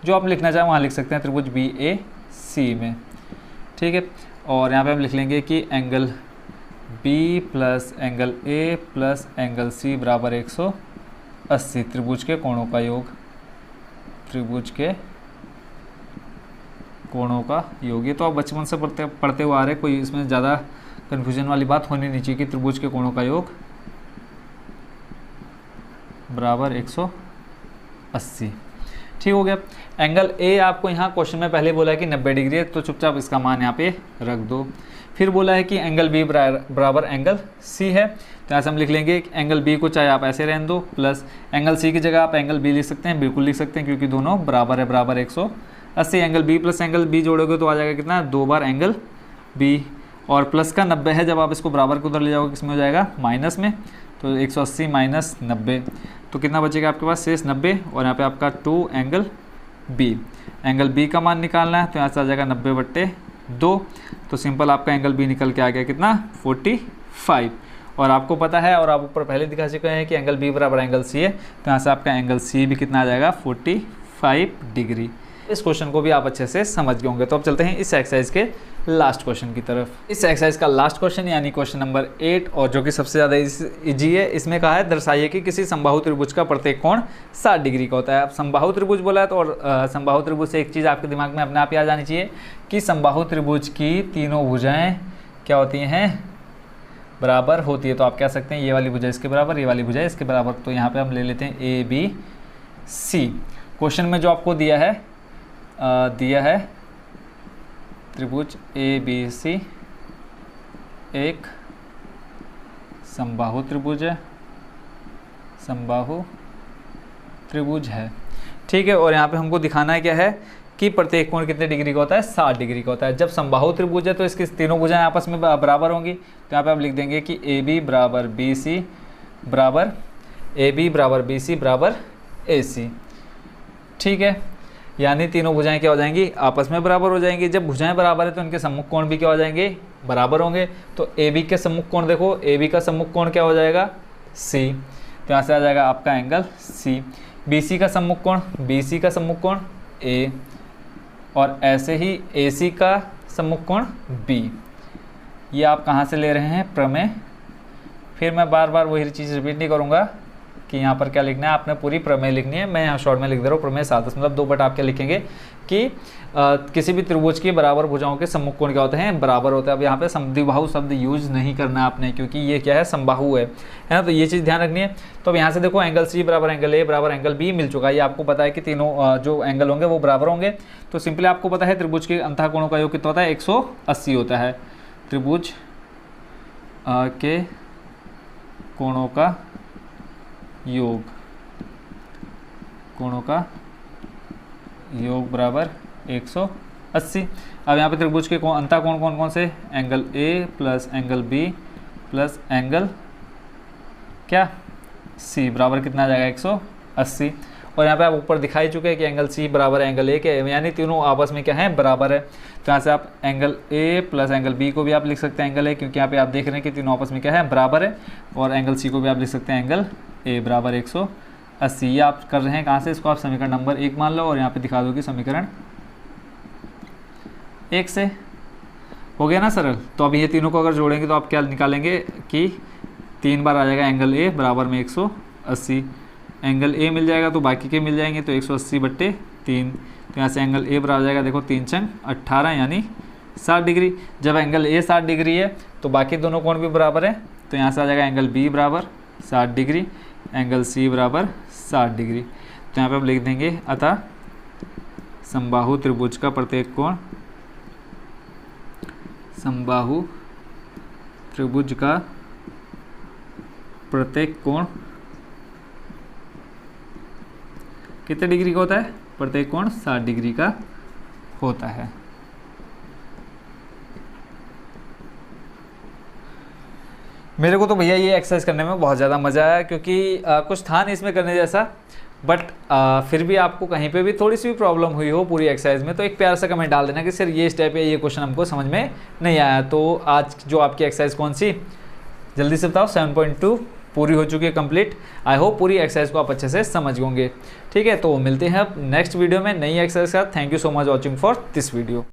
जो आप लिखना चाहें वहाँ लिख सकते हैं त्रिभुज BAC में। ठीक है, और यहाँ पे हम लिख लेंगे कि angle B plus angle A plus angle C बराबर 180, त्रिभुज के कोणों का योग, त्रिभुज के कोणों का योग। ये तो आप बचपन से पढ़ते हुए आ रहे, कोई इसमें ज़्यादा कन्फ्यूजन वाली बात होनी नहीं चाहिए कि त्रिभुज के कोणों का योग बराबर 180। ठीक हो गया। एंगल A आपको यहाँ क्वेश्चन में पहले बोला है कि 90 डिग्री है, तो चुपचाप इसका मान यहाँ पे रख दो। फिर बोला है कि एंगल B बराबर एंगल C है, तो यहाँ से हम लिख लेंगे एंगल B को चाहे आप ऐसे रहने दो, प्लस एंगल C की जगह आप एंगल B लिख सकते हैं, बिल्कुल लिख सकते हैं क्योंकि दोनों बराबर है, बराबर 180। Angle B plus angle B जोड़ोगे तो आ जाएगा कितना, 2 बार एंगल B, और प्लस का 90 है, जब आप इसको बराबर को उधर ले जाओगे किस में हो जाएगा, माइनस में। तो 180 माइनस 90, तो कितना बचेगा आपके पास, शेष 90, और यहाँ पे आपका 2 एंगल B। एंगल B का मान निकालना है, तो यहाँ से आ जाएगा 90/2। तो सिंपल आपका एंगल B निकल के आ गया कितना, 45। और आपको पता है, और आप ऊपर पहले दिखा चुके हैं कि एंगल B बराबर एंगल C है, तो यहाँ से आपका एंगल C भी कितना आ जाएगा, 45 डिग्री। इस क्वेश्चन को भी आप अच्छे से समझ गए होंगे। तो अब चलते हैं इस एक्सरसाइज के लास्ट क्वेश्चन की तरफ। इस एक्सरसाइज का लास्ट क्वेश्चन यानी क्वेश्चन नंबर 8, और जो कि सबसे ज़्यादा इजी है, इसमें कहा है दर्शाइए कि किसी समबाहु त्रिभुज का प्रत्येक कोण 60 डिग्री का होता है। अब समबाहु त्रिभुज बोला है तो, और समबाहु त्रिभुज से एक चीज़ आपके दिमाग में अपने आप ही आ जानी चाहिए कि समबाहु त्रिभुज की तीनों भुजाएं क्या होती हैं, बराबर होती है। तो आप कह सकते हैं ये वाली भुजा इसके बराबर, ये वाली भुजा इसके बराबर। तो यहाँ पे हम ले लेते हैं ABC। क्वेश्चन में जो आपको दिया है त्रिभुज ABC एक समबाहु त्रिभुज है, समबाहु त्रिभुज है। ठीक है, और यहाँ पे हमको दिखाना है क्या है कि प्रत्येक कोण कितने डिग्री का होता है, 60 डिग्री का होता है। जब समबाहु त्रिभुज है तो इसकी तीनों भुजाएं आपस में बराबर होंगी। तो यहाँ पे आप लिख देंगे कि AB बराबर BC बराबर AC। ठीक है, यानी तीनों भुजाएं क्या हो जाएंगी, आपस में बराबर हो जाएंगी। जब भुजाएं बराबर है तो उनके सम्मुख कोण भी क्या हो जाएंगे, बराबर होंगे। तो AB के सम्मुख कोण देखो, AB का सम्मुख कोण क्या हो जाएगा, C। तो यहाँ से आ जाएगा आपका एंगल C। BC का सम्मुख कोण A, और ऐसे ही AC का सम्मुख कोण B। ये आप कहाँ से ले रहे हैं, प्रमेय। फिर मैं बार बार वही चीज़ रिपीट नहीं करूँगा, कि यहाँ पर क्या लिखना है, आपने पूरी प्रमेय लिखनी है। मैं यहाँ शॉर्ट में लिख दे रहा हूँ प्रमेय 7.2, बट आप क्या लिखेंगे कि किसी भी त्रिभुज की बराबर भुजाओं के सम्मुख कोण क्या होते हैं, बराबर होता है। अब यहाँ पे समद्विबाहु शब्द यूज नहीं करना आपने, क्योंकि ये क्या है, समबाहु है ना, तो ये चीज़ ध्यान रखनी है। तो अब यहाँ से देखो एंगल सी बराबर एंगल ए बराबर एंगल बी मिल चुका है। ये आपको पता है कि तीनों जो एंगल होंगे वो बराबर होंगे। तो सिंपली आपको पता है त्रिभुज के अंतःकोणों का योग कितना होता है, 180 होता है। त्रिभुज के कोणों का योग, कोणों का योग बराबर 180। अब यहाँ पे त्रिभुज के अंतःकोण कौन कौन से, angle A plus angle B plus angle क्या सी बराबर कितना आ जाएगा, 180। और यहाँ पे आप ऊपर दिखाई चुके हैं कि एंगल सी बराबर एंगल ए के, यानी तीनों आपस में क्या है, बराबर है। तो यहाँ से आप angle A plus angle B को भी आप लिख सकते हैं एंगल ए, क्योंकि यहाँ पे आप देख रहे हैं कि तीनों आपस में क्या है, बराबर है। और एंगल सी को भी आप लिख सकते हैं एंगल ए बराबर 180। ये आप कर रहे हैं कहाँ से, इसको आप समीकरण नंबर 1 मान लो और यहाँ पे दिखा दो कि समीकरण 1 से हो गया ना सरल। तो अब ये तीनों को अगर जोड़ेंगे तो आप क्या निकालेंगे कि 3 बार आ जाएगा एंगल ए बराबर में 180। एंगल ए मिल जाएगा तो बाकी के मिल जाएंगे, तो 180/3। तो यहाँ से एंगल ए बराबर जाएगा, देखो 3 छंग 18 यानी 60 डिग्री। जब एंगल ए 60 डिग्री है तो बाकी दोनों कोण भी बराबर है, तो यहाँ से आ जाएगा एंगल बी बराबर 60 डिग्री, एंगल सी बराबर 60 डिग्री। तो यहाँ पे हम लिख देंगे अतः समबाहु त्रिभुज का प्रत्येक कोण, समबाहु त्रिभुज का प्रत्येक कोण कितने डिग्री का होता है, प्रत्येक कोण 60 डिग्री का होता है। मेरे को तो भैया ये एक्सरसाइज करने में बहुत ज़्यादा मज़ा आया, क्योंकि कुछ था नहीं इसमें करने जैसा, बट फिर भी आपको कहीं पे भी थोड़ी सी भी प्रॉब्लम हुई हो पूरी एक्सरसाइज में, तो एक प्यार सा कमेंट डाल देना कि सर ये स्टेप या ये क्वेश्चन हमको समझ में नहीं आया। तो आज जो आपकी एक्सरसाइज कौन सी, जल्दी से बताओ, 7.2 पूरी हो चुकी है कंप्लीट। आई होप पूरी एक्सरसाइज को आप अच्छे से समझ होंगे। ठीक है, तो मिलते हैं अब नेक्स्ट वीडियो में नई एक्सरसाइज के साथ। Thank you so much watching for this video.